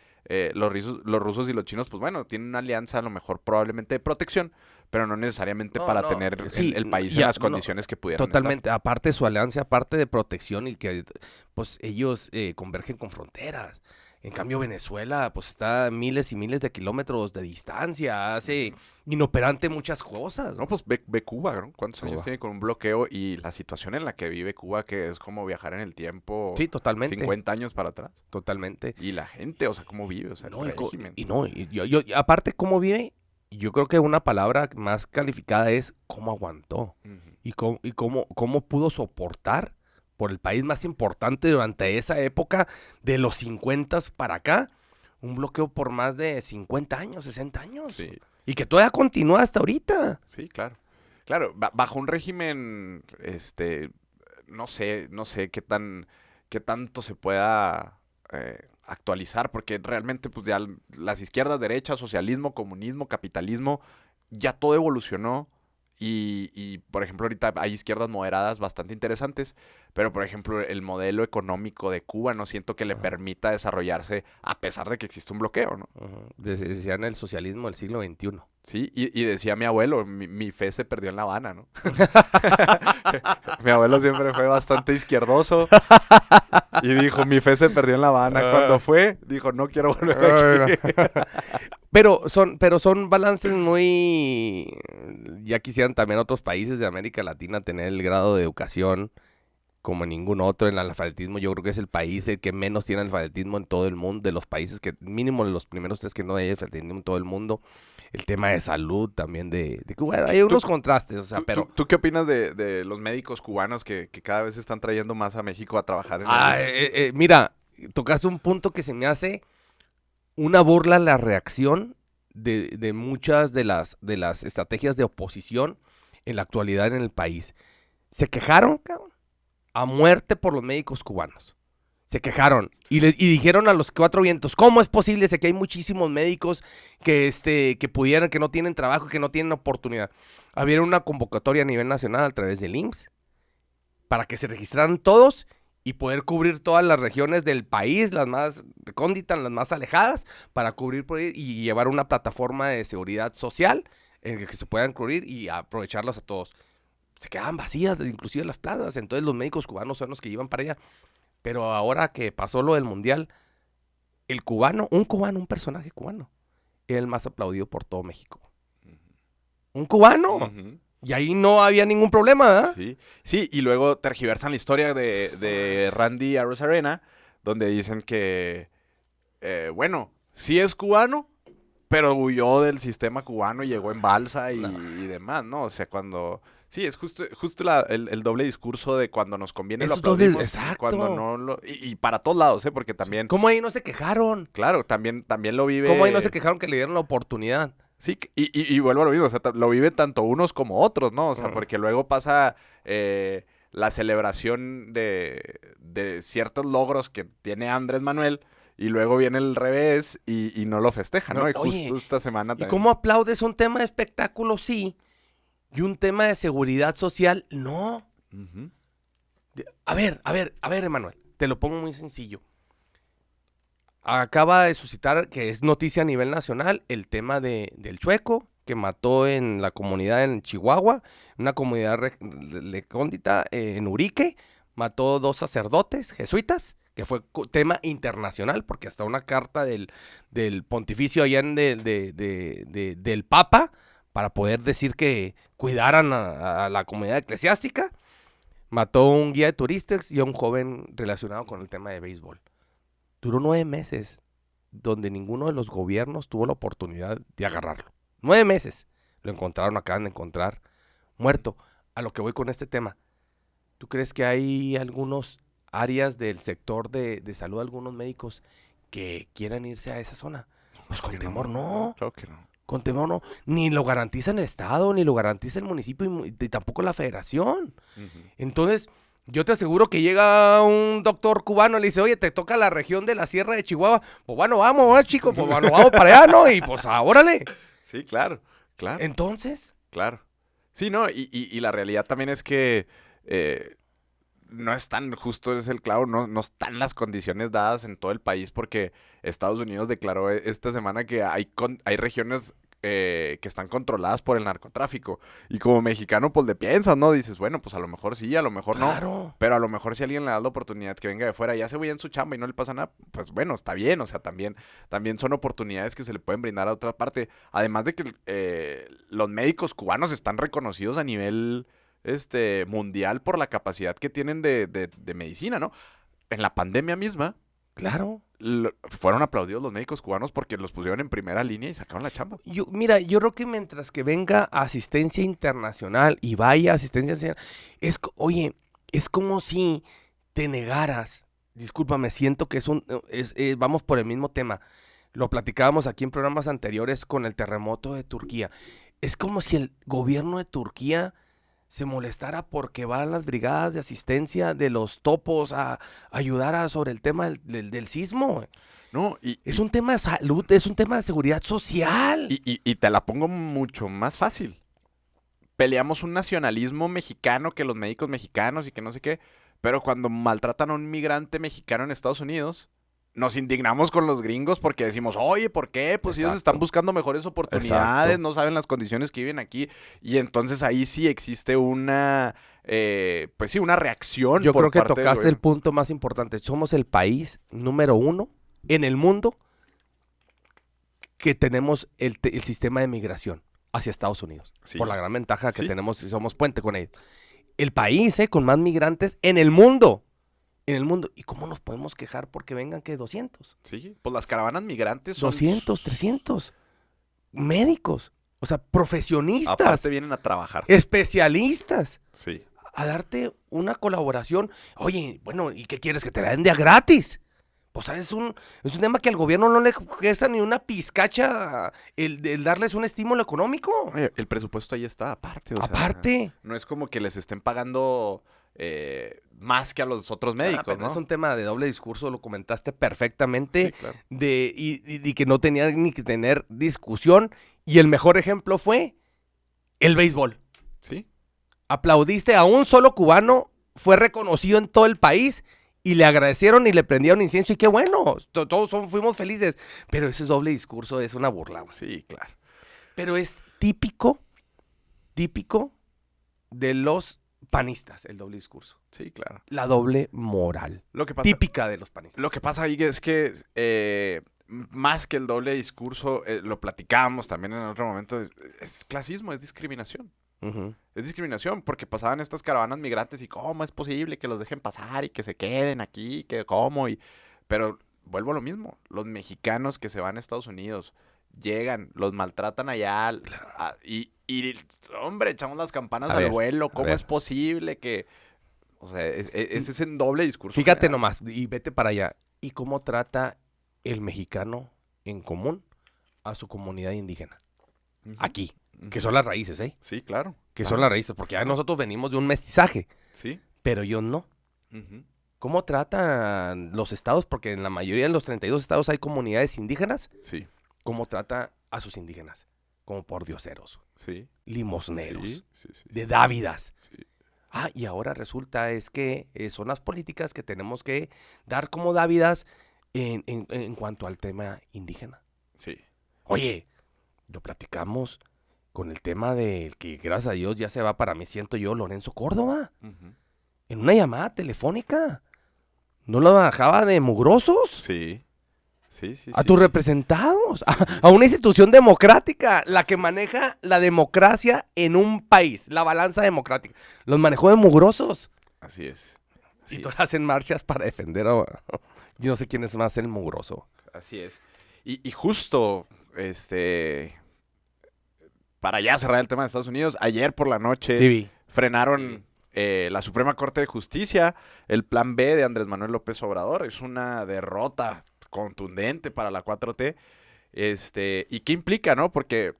los rusos y los chinos, pues bueno, tienen una alianza a lo mejor probablemente de protección, pero no necesariamente para tener el país en las condiciones que pudieran totalmente, estar. aparte de su alianza, aparte de protección y que pues ellos convergen con fronteras. En cambio, Venezuela, pues está a miles y miles de kilómetros de distancia, hace inoperante muchas cosas. No, pues ve Cuba, ¿no? ¿Cuántos Cuba. años tiene con un bloqueo y la situación en la que vive Cuba, que es como viajar en el tiempo Sí, totalmente. 50 años para atrás? Totalmente. Y la gente, o sea, cómo vive, o sea, No, el régimen. yo, aparte, ¿cómo vive? Yo creo que una palabra más calificada es cómo aguantó. Ujú. Y cómo pudo soportar por el país más importante durante esa época de los 50 para acá, un bloqueo por más de 50 años, 60 años. Sí, Y que todavía continúa hasta ahorita. sí, claro. Claro, bajo un régimen, no sé qué tanto se pueda actualizar, porque realmente, pues ya las izquierdas, derechas, socialismo, comunismo, capitalismo, ya todo evolucionó. Y, por ejemplo, ahorita hay izquierdas moderadas bastante interesantes, pero, por ejemplo, el modelo económico de Cuba no siento que le permita desarrollarse a pesar de que existe un bloqueo, ¿no? Decían el socialismo del siglo XXI. Sí, y decía mi abuelo, mi fe se perdió en La Habana, ¿no? Mi abuelo siempre fue bastante izquierdoso y dijo, mi fe se perdió en La Habana. Cuando fue, dijo, no quiero volver aquí. Pero son balances muy... Ya quisieran también otros países de América Latina tener el grado de educación como ningún otro. En el analfabetismo yo creo que es el país el que menos tiene analfabetismo en todo el mundo, de los países que, mínimo de los primeros 3 que no hay analfabetismo en todo el mundo. El tema de salud también de Cuba. Hay unos contrastes, o sea, pero... ¿Tú qué opinas de los médicos cubanos que cada vez se están trayendo más a México a trabajar en mira, tocaste un punto que se me hace una burla la reacción de muchas de las estrategias de oposición en la actualidad en el país. Se quejaron, cabrón, a muerte por los médicos cubanos. Se quejaron y dijeron a los 4 vientos, ¿cómo es posible? Sé que hay muchísimos médicos que pudieran, que no tienen trabajo, que no tienen oportunidad. Había una convocatoria a nivel nacional a través del IMSS para que se registraran todos y poder cubrir todas las regiones del país, las más recónditas, las más alejadas, para cubrir por ahí y llevar una plataforma de seguridad social en que se puedan cubrir y aprovecharlos a todos. se quedaban vacías, inclusive las plazas. Entonces los médicos cubanos son los que iban para allá. Pero ahora que pasó lo del mundial, el cubano, un personaje cubano, era el más aplaudido por todo México. Un cubano. Ujú. Y ahí no había ningún problema, ¿verdad? Sí, sí, y luego tergiversan la historia de Randy Arozarena, donde dicen que, bueno, sí es cubano, pero huyó del sistema cubano y llegó en balsa y demás, ¿no? O sea, cuando... Sí, es justo el doble discurso de cuando nos conviene lo Esos dobles- aplaudimos, y exacto. cuando no lo... Y para todos lados, ¿eh? Porque también, ¿Cómo ahí no se quejaron? claro, también lo vive... ¿Cómo ahí no se quejaron que le dieron la oportunidad? Sí, y vuelvo a lo mismo, o sea, lo viven tanto unos como otros, ¿no? O sea, porque luego pasa la celebración de ciertos logros que tiene Andrés Manuel y luego viene el revés y no lo festejan, ¿no? No, Y justo oye, esta semana ¿Y también. cómo aplaudes un tema de espectáculo? Sí. Y un tema de seguridad social, no. Ujú. A ver, Emanuel, te lo pongo muy sencillo. Acaba de suscitar, que es noticia a nivel nacional, el tema del chueco que mató en la comunidad en Chihuahua, una comunidad recóndita en Urique, mató 2 sacerdotes jesuitas, que fue tema internacional, porque hasta una carta del pontificio allá del Papa, para poder decir que cuidaran a la comunidad eclesiástica, mató a un guía de turistas y a un joven relacionado con el tema de béisbol. Duró 9 meses, donde ninguno de los gobiernos tuvo la oportunidad de agarrarlo. 9 meses. Lo acaban de encontrar muerto. A lo que voy con este tema. ¿Tú crees que hay algunos áreas del sector de salud, algunos médicos que quieran irse a esa zona? Pues con temor no. Claro que no. Con temor no. Ni lo garantiza el Estado, ni lo garantiza el municipio, y tampoco la federación. Ujú. Entonces, yo te aseguro que llega un doctor cubano y le dice, oye, te toca la región de la Sierra de Chihuahua. Pues bueno, vamos, chicos, pues bueno, vamos para allá, ¿no? Y pues, órale. Sí, claro, claro. Entonces, Claro. Sí, no, y la realidad también es que no están, justo es el clavo, no están las condiciones dadas en todo el país porque Estados Unidos declaró esta semana que hay regiones que están controladas por el narcotráfico. Y como mexicano, pues le piensas, ¿no? Dices, bueno, pues a lo mejor sí, a lo mejor no. claro. Pero a lo mejor si alguien le da la oportunidad que venga de fuera, ya se voy en su chamba y no le pasa nada, pues bueno, está bien. O sea, también son oportunidades que se le pueden brindar a otra parte. Además de que los médicos cubanos están reconocidos a nivel mundial por la capacidad que tienen de medicina, ¿no? En la pandemia misma, Claro. fueron aplaudidos los médicos cubanos porque los pusieron en primera línea y sacaron la chamba. Mira, yo creo que mientras que venga asistencia internacional y vaya asistencia internacional, oye, es como si te negaras. Discúlpame, siento que vamos por el mismo tema. Lo platicábamos aquí en programas anteriores con el terremoto de Turquía. Es como si el gobierno de Turquía se molestara porque van las brigadas de asistencia de los topos a ayudar sobre el tema del sismo. No, Es un tema de salud, es un tema de seguridad social. y te la pongo mucho más fácil. Peleamos un nacionalismo mexicano que los médicos mexicanos y que no sé qué, pero cuando maltratan a un migrante mexicano en Estados Unidos, nos indignamos con los gringos porque decimos, oye, ¿por qué? Pues ellos Exacto. están buscando mejores oportunidades, Exacto. no saben las condiciones que viven aquí, y entonces ahí sí existe una, pues sí, una reacción Yo por creo que parte del tocaste el gobierno. punto más importante. Somos el país número 1 en el mundo que tenemos el sistema de migración hacia Estados Unidos. Sí. Por la gran ventaja que Sí. tenemos y somos puente con ellos. El país con más migrantes en el mundo. En el mundo. ¿Y cómo nos podemos quejar porque vengan que 200? Sí, pues las caravanas migrantes son... 200, 300. Médicos. O sea, profesionistas. Aparte vienen a trabajar. Especialistas. Sí. A darte una colaboración. Oye, bueno, ¿y qué quieres? ¿Que te la den de a gratis? Pues ¿sabes? Es un tema que al gobierno no le cuesta ni una pizcacha el darles un estímulo económico. Oye, el presupuesto ahí está, aparte. O sea, Aparte. no es como que les estén pagando más que a los otros médicos, pero ¿no? es un tema de doble discurso, lo comentaste perfectamente. Sí, claro. Y que no tenía ni que tener discusión. Y el mejor ejemplo fue el béisbol. Sí. Aplaudiste a un solo cubano, fue reconocido en todo el país y le agradecieron y le prendieron incienso y qué bueno, todos fuimos felices. Pero ese doble discurso es una burla, güey. Sí, claro. Pero es típico de los panistas, el doble discurso. Sí, claro. La doble moral. Lo que pasa, Típica de los panistas. lo que pasa ahí es que más que el doble discurso, lo platicábamos también en otro momento, es clasismo, es discriminación. Ujú. Es discriminación porque pasaban estas caravanas migrantes y cómo es posible que los dejen pasar y que se queden aquí, que cómo. Pero vuelvo a lo mismo, los mexicanos que se van a Estados Unidos llegan, los maltratan allá y, hombre, echamos las campanas A al ver, vuelo. ¿Cómo ver. es posible que...? O sea, ese es el doble discurso. Fíjate general. nomás, y vete para allá. ¿Y cómo trata el mexicano en común a su comunidad indígena? Ujú, Aquí, que ujú. son las raíces, ¿eh? Sí, claro. Que claro. son las raíces, porque ya nosotros venimos de un mestizaje, Sí. pero yo no. Ujú. ¿Cómo tratan los estados? Porque en la mayoría de los 32 estados hay comunidades indígenas. Sí, ¿Cómo trata a sus indígenas? Como pordioseros, sí. limosneros, Sí. de dávidas. Sí. Ah, y ahora resulta es que son las políticas que tenemos que dar como dávidas en cuanto al tema indígena. Sí. Oye, lo platicamos con el tema del que gracias a Dios ya se va para mí, siento yo, Lorenzo Córdoba, Ujú. en una llamada telefónica. ¿No lo bajaba de mugrosos? Sí. Sí. A tus representados, a una institución democrática, la que maneja la democracia en un país, la balanza democrática. Los manejó de mugrosos. Así es. Y todas hacen marchas para defender a... Yo no sé quién es más el mugroso. Así es. Y justo, para ya cerrar el tema de Estados Unidos, ayer por la noche vi. frenaron la Suprema Corte de Justicia el plan B de Andrés Manuel López Obrador. Es una derrota contundente para la 4T. ¿Y qué implica, no? Porque,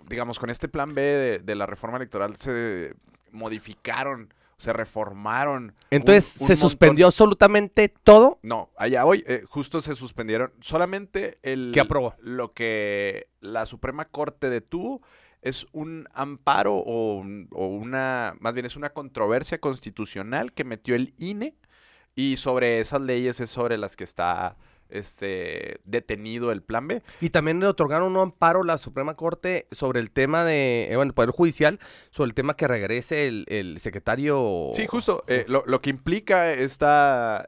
digamos, con este plan B de la reforma electoral se modificaron, se reformaron. Entonces, un ¿se montón. suspendió absolutamente todo? No, allá hoy justo se suspendieron. Solamente ¿Qué aprobó? lo que la Suprema Corte detuvo es un amparo más bien es una controversia constitucional que metió el INE, y sobre esas leyes es sobre las que está detenido el plan B. Y también le otorgaron un amparo a la Suprema Corte sobre el tema de, el Poder Judicial, sobre el tema que regrese el secretario... Sí, justo. Lo que implica esta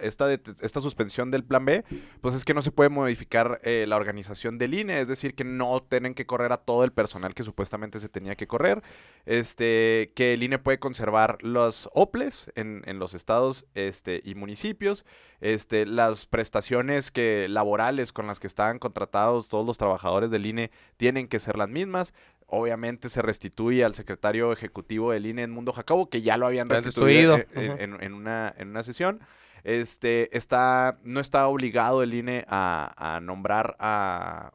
suspensión del plan B, pues es que no se puede modificar la organización del INE, es decir, que no tienen que correr a todo el personal que supuestamente se tenía que correr, que el INE puede conservar los OPLES en los estados y municipios, las prestaciones laborales con las que estaban contratados todos los trabajadores del INE tienen que ser las mismas. Obviamente se restituye al secretario ejecutivo del INE, Edmundo Jacobo, que ya lo habían restituido en una sesión. No está obligado el INE a nombrar a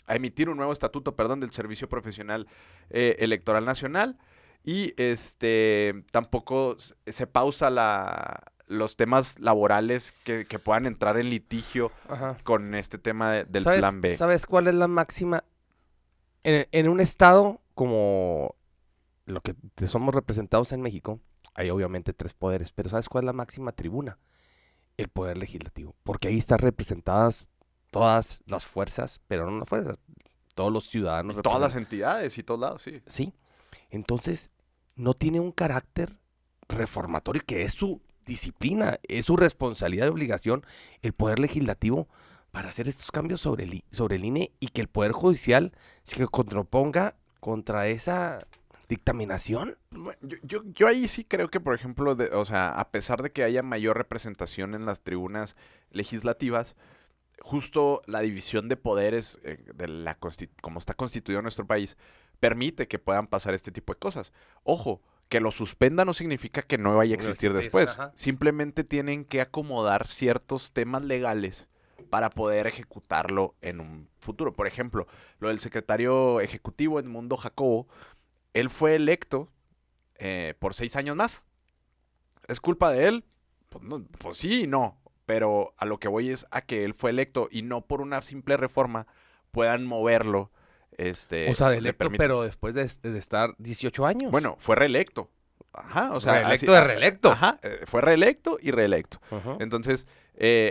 emitir un nuevo estatuto, del Servicio Profesional Electoral Nacional. Y tampoco se pausa los temas laborales que puedan entrar en litigio con este tema del plan B. ¿Sabes cuál es la máxima? En un estado como lo que somos representados en México, hay obviamente 3 poderes, pero ¿sabes cuál es la máxima tribuna? El poder legislativo, porque ahí están representadas todas las fuerzas, pero no las fuerzas, todos los ciudadanos. Todas las entidades y todos lados, sí. Sí, entonces no tiene un carácter reformatorio, que es su disciplina, es su responsabilidad y obligación el poder legislativo para hacer estos cambios sobre el INE, y que el poder judicial se contraponga contra esa dictaminación. Bueno, yo ahí sí creo que, por ejemplo, a pesar de que haya mayor representación en las tribunas legislativas, justo la división de poderes como está constituido nuestro país permite que puedan pasar este tipo de cosas. Ojo, que lo suspenda no significa que no vaya a existir después. Ajá. Simplemente tienen que acomodar ciertos temas legales para poder ejecutarlo en un futuro. Por ejemplo, lo del secretario ejecutivo Edmundo Jacobo, él fue electo por 6 años más. ¿Es culpa de él? Pues sí y no. Pero a lo que voy es a que él fue electo y no por una simple reforma puedan moverlo. O sea, de electo, pero después de estar 18 años. Bueno, fue reelecto. Ajá, o sea, reelecto de reelecto. Ajá, fue reelecto y reelecto. Uh-huh. Entonces,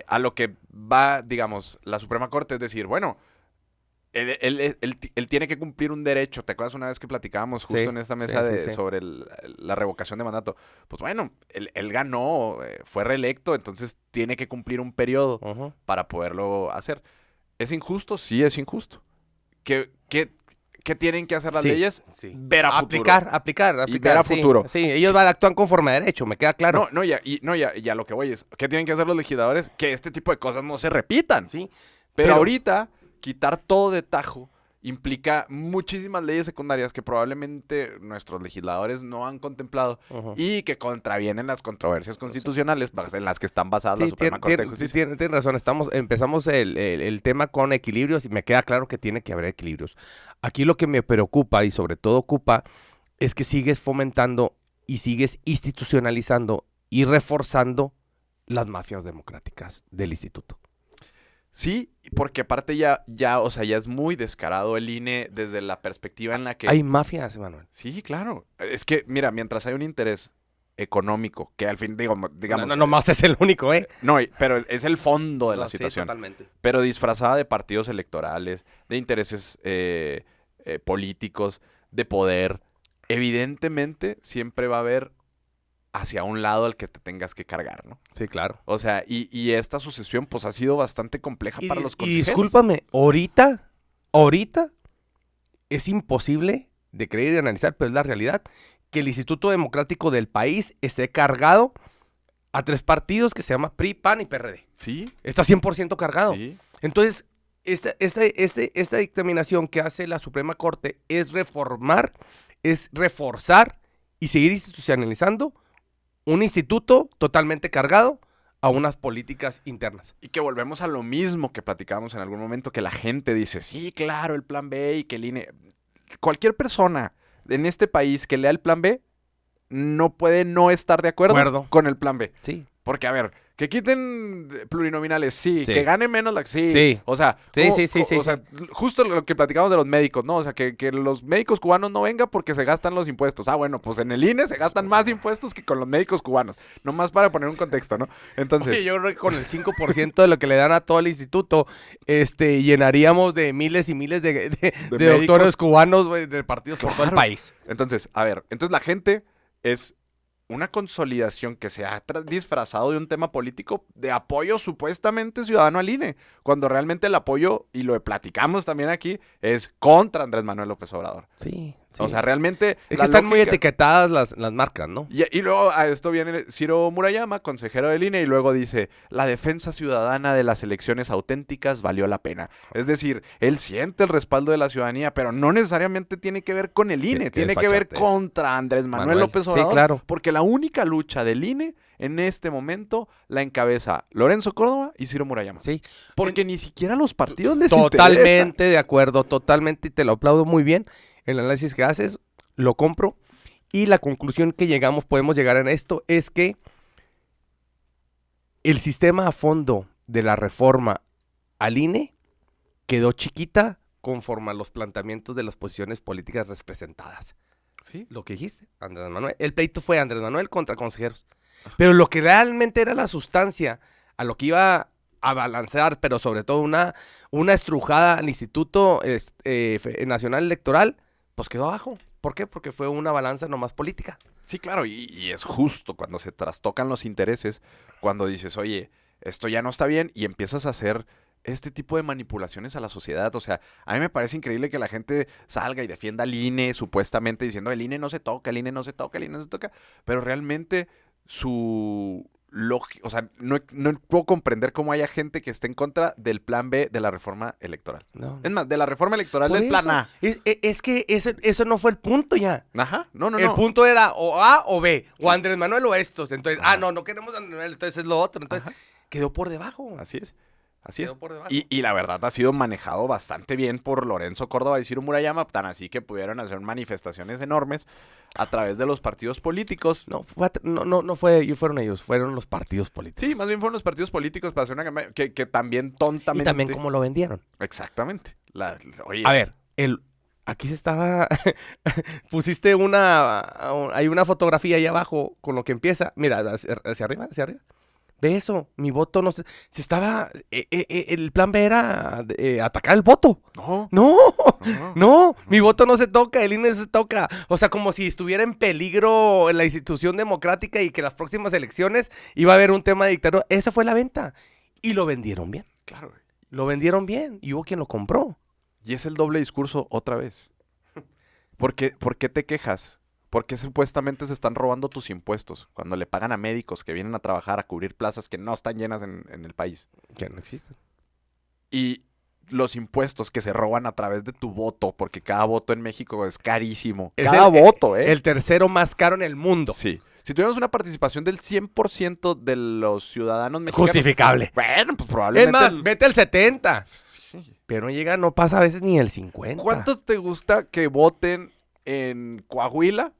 a lo que va, digamos, la Suprema Corte es decir, bueno, Él tiene que cumplir un derecho. ¿Te acuerdas una vez que platicábamos justo Sí, en esta mesa sí. sobre la revocación de mandato? Pues bueno, él ganó, fue reelecto, entonces tiene que cumplir un periodo Ujú. para poderlo hacer. ¿Es injusto? Sí, es injusto. ¿Qué tienen que hacer las Sí, leyes? sí. Ver a futuro. Aplicar. Y ver a Sí, futuro. sí, ellos actúan conforme a derecho, me queda claro. Ya lo que voy es, ¿qué tienen que hacer los legisladores? Que este tipo de cosas no se repitan. Sí, Pero ahorita, quitar todo de tajo implica muchísimas leyes secundarias que probablemente nuestros legisladores no han contemplado Ujú. y que contravienen las controversias constitucionales en las que están basadas la Sí, Suprema Corte de Justicia. tiene razón. Empezamos el tema con equilibrios y me queda claro que tiene que haber equilibrios. Aquí lo que me preocupa y sobre todo ocupa es que sigues fomentando y sigues institucionalizando y reforzando las mafias democráticas del instituto. Sí, porque aparte o sea, ya es muy descarado el INE desde la perspectiva en la que... Hay mafias, Manuel. Sí, claro. Es que, mira, mientras hay un interés económico, que al fin, digamos... No, nomás es el único, ¿eh? No, pero es el fondo de la Sí, situación. totalmente. Pero disfrazada de partidos electorales, de intereses políticos, de poder. Evidentemente, siempre va a haber hacia un lado al que te tengas que cargar, ¿no? Sí, claro. O sea, y esta sucesión, pues, ha sido bastante compleja para los Y consejeros. discúlpame, ahorita es imposible de creer y analizar, pero es la realidad, que el Instituto Democrático del país esté cargado a 3 partidos que se llama PRI, PAN y PRD. Sí, Está 100% cargado. sí. Entonces, esta dictaminación que hace la Suprema Corte es reformar, es reforzar y seguir institucionalizando un instituto totalmente cargado a unas políticas internas. Y que volvemos a lo mismo que platicábamos en algún momento, que la gente dice, sí, claro, el plan B y que el INE... Cualquier persona en este país que lea el plan B no puede no estar de acuerdo con el plan B. Sí. Porque, a ver, que quiten plurinominales, sí. Sí. Que gane menos la... Sí. Sí. O sea, Sí, o sea, justo lo que platicamos de los médicos, ¿no? O sea, que los médicos cubanos no vengan porque se gastan los impuestos. Ah, bueno, pues en el INE se gastan más impuestos que con los médicos cubanos. Nomás para poner un contexto, ¿no? Entonces... Oye, yo creo que con el 5% de lo que le dan a todo el instituto, llenaríamos de miles y miles de doctores cubanos, güey, de partidos por todo el país. Entonces, a ver, la gente es una consolidación que se ha disfrazado de un tema político de apoyo supuestamente ciudadano al INE, cuando realmente el apoyo, y lo platicamos también aquí, es contra Andrés Manuel López Obrador. Sí. O sea, realmente... Es que están muy etiquetadas las marcas, ¿no? Y luego a esto viene Ciro Murayama, consejero del INE, y luego dice, la defensa ciudadana de las elecciones auténticas valió la pena. Es decir, él siente el respaldo de la ciudadanía, pero no necesariamente tiene que ver con el INE, tiene que ver contra Andrés Manuel López Obrador. Sí, claro. Porque la única lucha del INE en este momento la encabeza Lorenzo Córdoba y Ciro Murayama. Sí. Porque ni siquiera los partidos les Totalmente interesa. de acuerdo, totalmente, y te lo aplaudo muy bien. El análisis que haces, lo compro. Y la conclusión que podemos llegar en esto, es que el sistema a fondo de la reforma al INE quedó chiquita conforme a los planteamientos de las posiciones políticas representadas. Sí. Lo que dijiste, Andrés Manuel. El pleito fue Andrés Manuel contra consejeros. Pero lo que realmente era la sustancia, a lo que iba a balancear, pero sobre todo una estrujada al Instituto Nacional Electoral, pues quedó abajo. ¿Por qué? Porque fue una balanza nomás política. Sí, claro, y es justo cuando se trastocan los intereses, cuando dices, oye, esto ya no está bien, y empiezas a hacer este tipo de manipulaciones a la sociedad. O sea, a mí me parece increíble que la gente salga y defienda al INE, supuestamente diciendo, el INE no se toca, el INE no se toca, el INE no se toca, pero realmente su lógica, o sea, no puedo comprender cómo haya gente que esté en contra del plan B de la reforma electoral. No. Es más, de la reforma electoral Por del plan eso, A. Es que eso no fue el punto ya. Ajá, no. El punto era o A o B, Sí. o Andrés Manuel o estos. Entonces, Ajá. no queremos a Andrés Manuel, entonces es lo otro. Entonces, Ajá. quedó por debajo. Así es. Así es. Quedó por debajo. Y la verdad ha sido manejado bastante bien por Lorenzo Córdoba y Ciro Murayama, tan así que pudieron hacer manifestaciones enormes a través de los partidos políticos. Fueron ellos, fueron los partidos políticos. Sí, más bien fueron los partidos políticos para hacer una campaña que también tontamente... Y también cómo lo vendieron. Exactamente. Oye, A ver, aquí se estaba... Pusiste hay una fotografía ahí abajo con lo que empieza. Mira, hacia arriba. Ve eso, mi voto no se... Se estaba... el plan B era atacar el voto. No, No, no. no, mi voto no se toca, el INE no se toca. O sea, como si estuviera en peligro la institución democrática y que las próximas elecciones iba a haber un tema de dictadura. Esa fue la venta. Y lo vendieron bien. Claro, güey. Lo vendieron bien y hubo quien lo compró. Y es el doble discurso otra vez. ¿Por qué te quejas? ¿Por qué supuestamente se están robando tus impuestos cuando le pagan a médicos que vienen a trabajar a cubrir plazas que no están llenas en el país? Que no existen. Y los impuestos que se roban a través de tu voto, porque cada voto en México es carísimo. Es Cada voto, ¿eh? El tercero más caro en el mundo. Sí. Si tuviéramos una participación del 100% de los ciudadanos mexicanos... Justificable. Bueno, pues Es probablemente... más, vete al 70. Sí. Pero no llega, no pasa a veces ni el 50. ¿Cuántos te gusta que voten en Coahuila?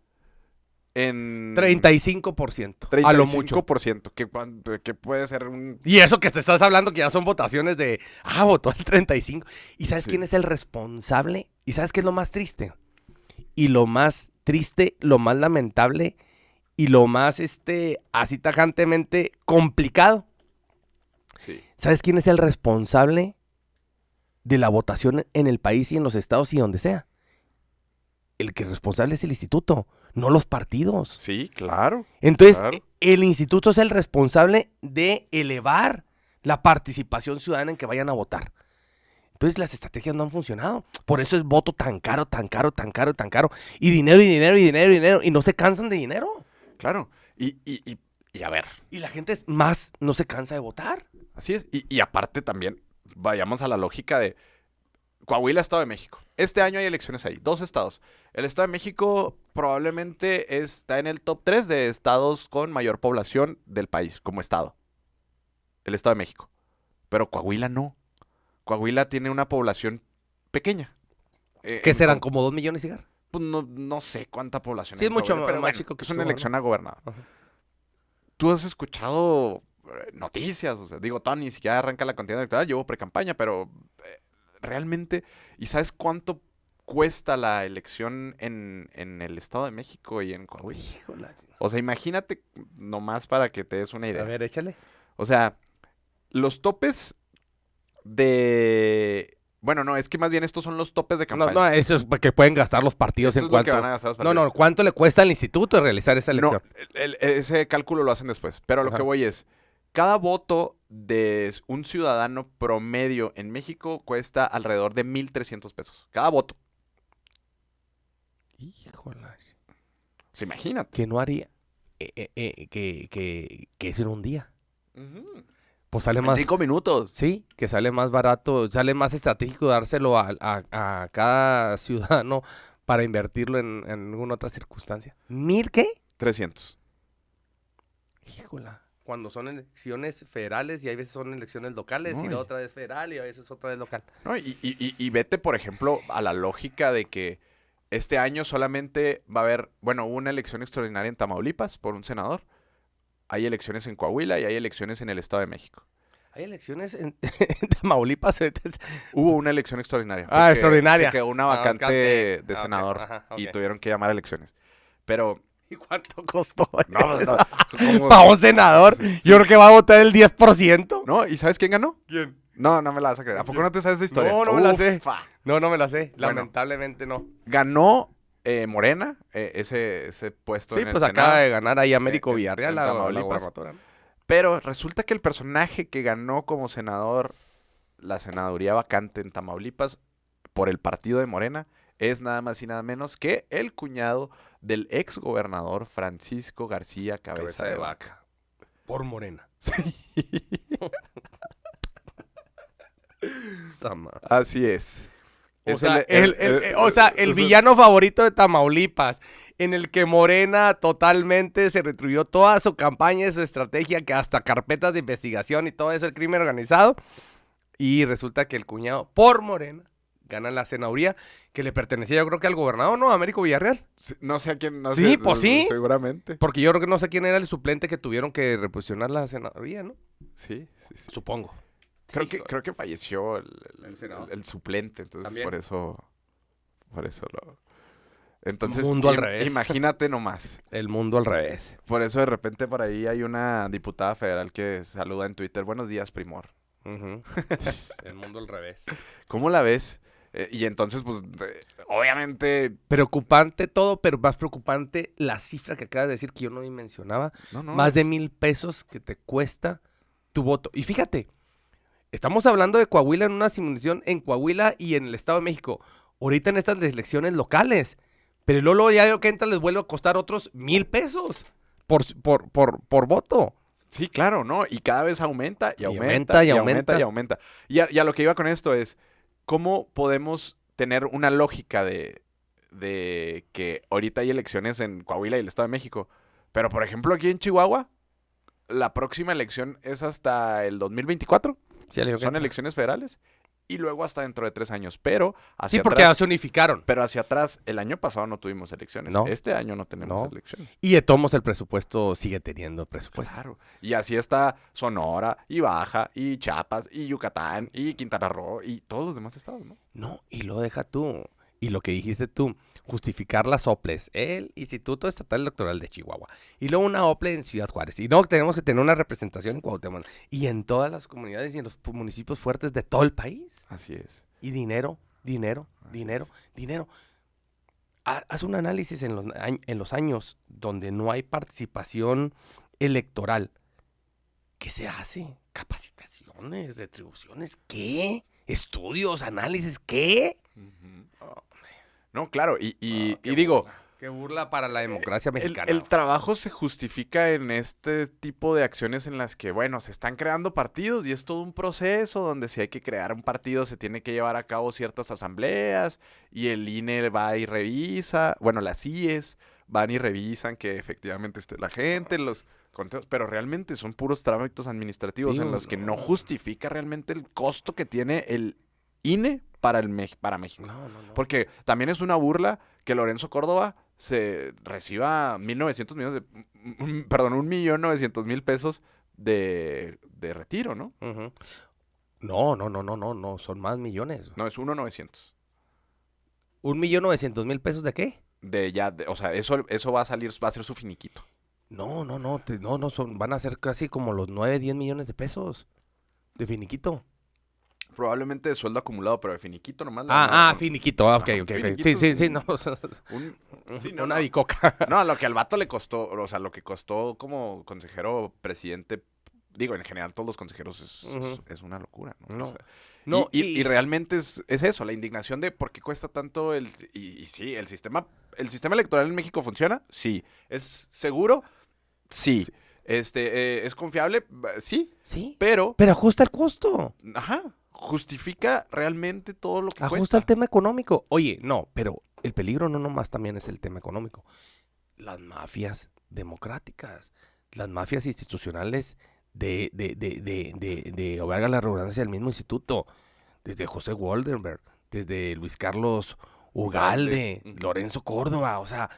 En 35%. A lo mucho. 35%, que puede ser un... Y eso que te estás hablando que ya son votaciones de... votó el 35. ¿Y sabes Sí. quién es el responsable? ¿Y sabes qué es lo más triste? Y lo más triste, lo más lamentable y lo más, así tajantemente complicado. Sí. ¿Sabes quién es el responsable de la votación en el país y en los estados y donde sea? El que es responsable es el instituto, no los partidos. Sí, claro. Entonces, Claro. el instituto es el responsable de elevar la participación ciudadana en que vayan a votar. Entonces, las estrategias no han funcionado. Por eso es voto tan caro, tan caro, tan caro, tan caro. Y dinero, y dinero, y dinero, y dinero. Y no se cansan de dinero. Claro. Y a ver, Y la gente más no se cansa de votar. así es. Y aparte también, vayamos a la lógica de Coahuila, Estado de México. Este año hay elecciones ahí, 2 estados. El Estado de México probablemente está en el top 3 de estados con mayor población del país, como estado. El Estado de México. Pero Coahuila no. Coahuila tiene una población pequeña. ¿Qué serán? ¿Como 2 millones y gar? Pues no sé cuánta población Sí, hay es en mucho Coahuila, pero más bueno, chico que es una Chihuahua, elección a gobernador. Ajá. ¿Tú has escuchado noticias? O sea, digo, Tony, ni siquiera arranca la contienda electoral, llevo pre-campaña, pero realmente, ¿y sabes cuánto cuesta la elección en el Estado de México y en Coahuila? Híjole. O sea, imagínate nomás para que te des una idea. A ver, échale. O sea, los topes de... Bueno, no, es que más bien estos son los topes de No, campaña. no, eso es porque pueden gastar los partidos Esto en es lo que cuanto... van a gastar los No, partidos. no, ¿cuánto le cuesta al instituto realizar esa No, elección? ese cálculo lo hacen después. Pero a lo Ajá. que voy es, cada voto de un ciudadano promedio en México cuesta alrededor de 1,300 pesos. Cada voto. Híjole. O sea, imagínate. Que no haría... que es en un día. Pues sale En más... 5 minutos. Sí, que sale más barato, sale más estratégico dárselo a cada ciudadano para invertirlo en alguna otra circunstancia. ¿1,000 qué? 300. Híjola. Cuando son elecciones federales y hay veces son elecciones locales No, y y- la otra vez federal y a veces otra vez local. ¿No? Y vete, por ejemplo, a la lógica de que este año solamente va a haber, bueno, hubo una elección extraordinaria en Tamaulipas por un senador. Hay elecciones en Coahuila y hay elecciones en el Estado de México. Hay elecciones en, en Tamaulipas. Hubo una elección extraordinaria. Ah, porque extraordinaria. Se quedó una Ah, vacante vacante. de Ah, ok. senador Ajá, y ok. tuvieron que llamar a elecciones. Pero, ¿Y cuánto costó? no, pues, no, como- Para un senador, Sí. yo creo que va a votar el 10%. ¿No? ¿Y sabes quién ganó? ¿Quién? No, no me la vas a creer. ¿A poco no te sabes esa historia? No, no me la sé. Ufa. No, no me la sé. Bueno. Lamentablemente no. Ganó Morena ese puesto Sí, en el pues acaba Senado. de ganar ahí Américo en Villarreal, la Tamaulipas. gubernatura. Pero resulta que el personaje que ganó como senador la senaduría vacante en Tamaulipas por el partido de Morena es nada más y nada menos que el cuñado del ex gobernador Francisco García Cabeza de Vaca. Por Morena. Tama. Así es. O Es sea, el villano favorito de Tamaulipas, en el que Morena totalmente se retruyó toda su campaña y su estrategia, que hasta carpetas de investigación y todo eso, el crimen organizado. Y resulta que el cuñado, por Morena, gana la senaduría que le pertenecía, yo creo que al gobernador, ¿no? Américo Villarreal. No sé a quién. No Sí, sé, pues sí. Seguramente. Porque yo creo que no sé quién era el suplente que tuvieron que reposicionar la senaduría, ¿no? Sí, sí, sí. Supongo. Creo que falleció El senador. el suplente, entonces También. por eso lo... Entonces, Mundo al revés. imagínate nomás. El mundo al revés. Por eso de repente por ahí hay una diputada federal que saluda en Twitter. Buenos días, Primor. Ujú. El mundo al revés. ¿Cómo la ves? Y entonces, pues, obviamente... Preocupante todo, pero más preocupante la cifra que acabas de decir que yo no ni mencionaba. No, Más de 1,000 pesos que te cuesta tu voto. Y fíjate, estamos hablando de Coahuila en una simulación en Coahuila y en el Estado de México. Ahorita en estas elecciones locales. Pero luego ya lo que entra les vuelve a costar otros 1,000 pesos por voto. Sí, claro, ¿no? Y cada vez aumenta y Y aumenta aumenta, y y aumenta y aumenta. aumenta. Y a lo que iba con esto es, ¿cómo podemos tener una lógica de que ahorita hay elecciones en Coahuila y el Estado de México? Pero, por ejemplo, aquí en Chihuahua, la próxima elección es hasta el 2024. Sí, Son elecciones federales. Y luego hasta dentro de 3 años. Pero hacia Sí, porque ya atrás... se unificaron. Pero hacia atrás, el año pasado no tuvimos elecciones. No. Este año no tenemos No. elecciones. Y de todos modos el presupuesto sigue teniendo presupuesto. Claro. Y así está Sonora, y Baja, y Chiapas, y Yucatán, y Quintana Roo, y todos los demás estados, ¿no? No, y lo deja tú. Y lo que dijiste tú, justificar las OPLES, el Instituto Estatal Electoral de Chihuahua. Y luego una OPLE en Ciudad Juárez. Y luego tenemos que tener una representación en Cuauhtémoc. Y en todas las comunidades y en los municipios fuertes de todo el país. Así es. Y dinero, dinero, Así dinero, es. dinero. Haz un análisis en los años donde no hay participación electoral. ¿Qué se hace? ¿Capacitaciones? ¿Retribuciones? ¿Qué? ¿Estudios? ¿Análisis? ¿Qué? No, claro. Y Qué digo, burla. Qué burla para la democracia mexicana. el trabajo se justifica en este tipo de acciones en las que, bueno, se están creando partidos y es todo un proceso donde si hay que crear un partido se tiene que llevar a cabo ciertas asambleas y el INE va y revisa, bueno, las CIES van y revisan que efectivamente esté la gente, los conteos, pero realmente son puros trámites administrativos Sí, en los que no no. justifica realmente el costo que tiene el INE para para México. No, no, no. Porque también es una burla que Lorenzo Córdoba se reciba 1,900 millones de... Perdón, 1,900,000 pesos de retiro, ¿no? Ujú. No, son más millones. No, es 1,900. 1,900,000 pesos de qué? O sea, eso va a salir, va a ser su finiquito. No, van a ser casi como los 9, 10 millones de pesos de finiquito. Probablemente de sueldo acumulado, pero de finiquito nomás. le van a dar finiquito. Ok. finiquito, Sí, no. sí, no, Una no. bicoca. No, lo que al vato le costó, o sea, lo que costó como consejero presidente, digo, en general todos los consejeros Ujú. es una locura, ¿no? No. O sea, No, y realmente es eso, la indignación de por qué cuesta tanto y sí, el sistema electoral en México funciona, sí. ¿Es seguro? Sí. ¿Es confiable? Sí. Sí. Pero, Pero ajusta el costo. ajá, justifica realmente todo lo que Ajusta cuesta. el tema económico. Oye, no, pero el peligro no nomás también es el tema económico. Las mafias democráticas, las mafias institucionales de valga la redundancia del mismo instituto, desde José Waldenberg, desde Luis Carlos Ugalde, Ujú. Lorenzo Córdoba, o sea,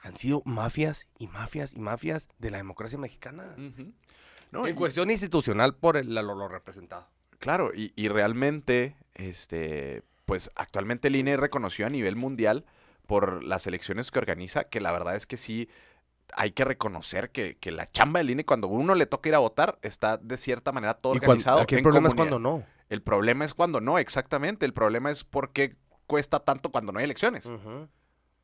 han sido mafias y mafias y mafias de la democracia mexicana. Ujú. No, En cuestión institucional por lo representado. claro, y realmente, pues actualmente el INE reconoció a nivel mundial por las elecciones que organiza, que la verdad es que sí hay que reconocer que la chamba del INE, cuando uno le toca ir a votar, está de cierta manera todo organizado. Aquí el en problema es comunidad. cuando no. El problema es cuando no, exactamente. El problema es por qué cuesta tanto cuando no hay elecciones. Ujú.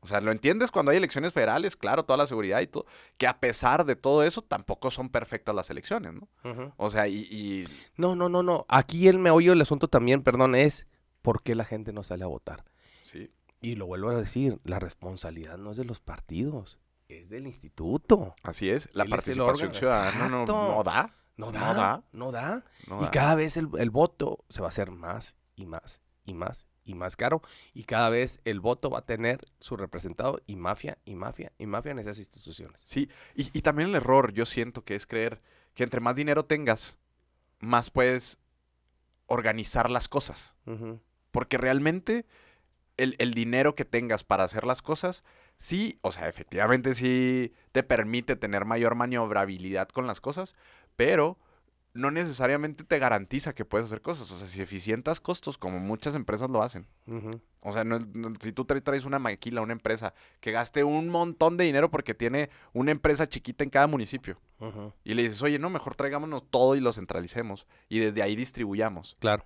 O sea, ¿lo entiendes? Cuando hay elecciones federales, claro, toda la seguridad y todo, que a pesar de todo eso, tampoco son perfectas las elecciones, ¿no? Ujú. O sea, y No. Aquí el meollo del asunto también, perdón, es por qué la gente no sale a votar. sí, Y lo vuelvo a decir, la responsabilidad no es de los partidos, es del instituto. así es. La Él es el participación órgano, ciudadana no exacto. da. No No da, da. no da. No Y da. cada vez el voto se va a hacer más y más y más y más caro. Y cada vez el voto va a tener su representado y mafia en esas instituciones. Sí, y también el error, yo siento que es creer que entre más dinero tengas, más puedes organizar las cosas. Ujú. Porque realmente el dinero que tengas para hacer las cosas, sí, o sea, efectivamente sí te permite tener mayor maniobrabilidad con las cosas, pero no necesariamente te garantiza que puedes hacer cosas. O sea, si eficientas costos, como muchas empresas lo hacen. Ujú. O sea, si tú traes una maquila a una empresa que gaste un montón de dinero porque tiene una empresa chiquita en cada municipio. Ujú. Y le dices, oye, no, mejor traigámonos todo y lo centralicemos. Y desde ahí distribuyamos. Claro.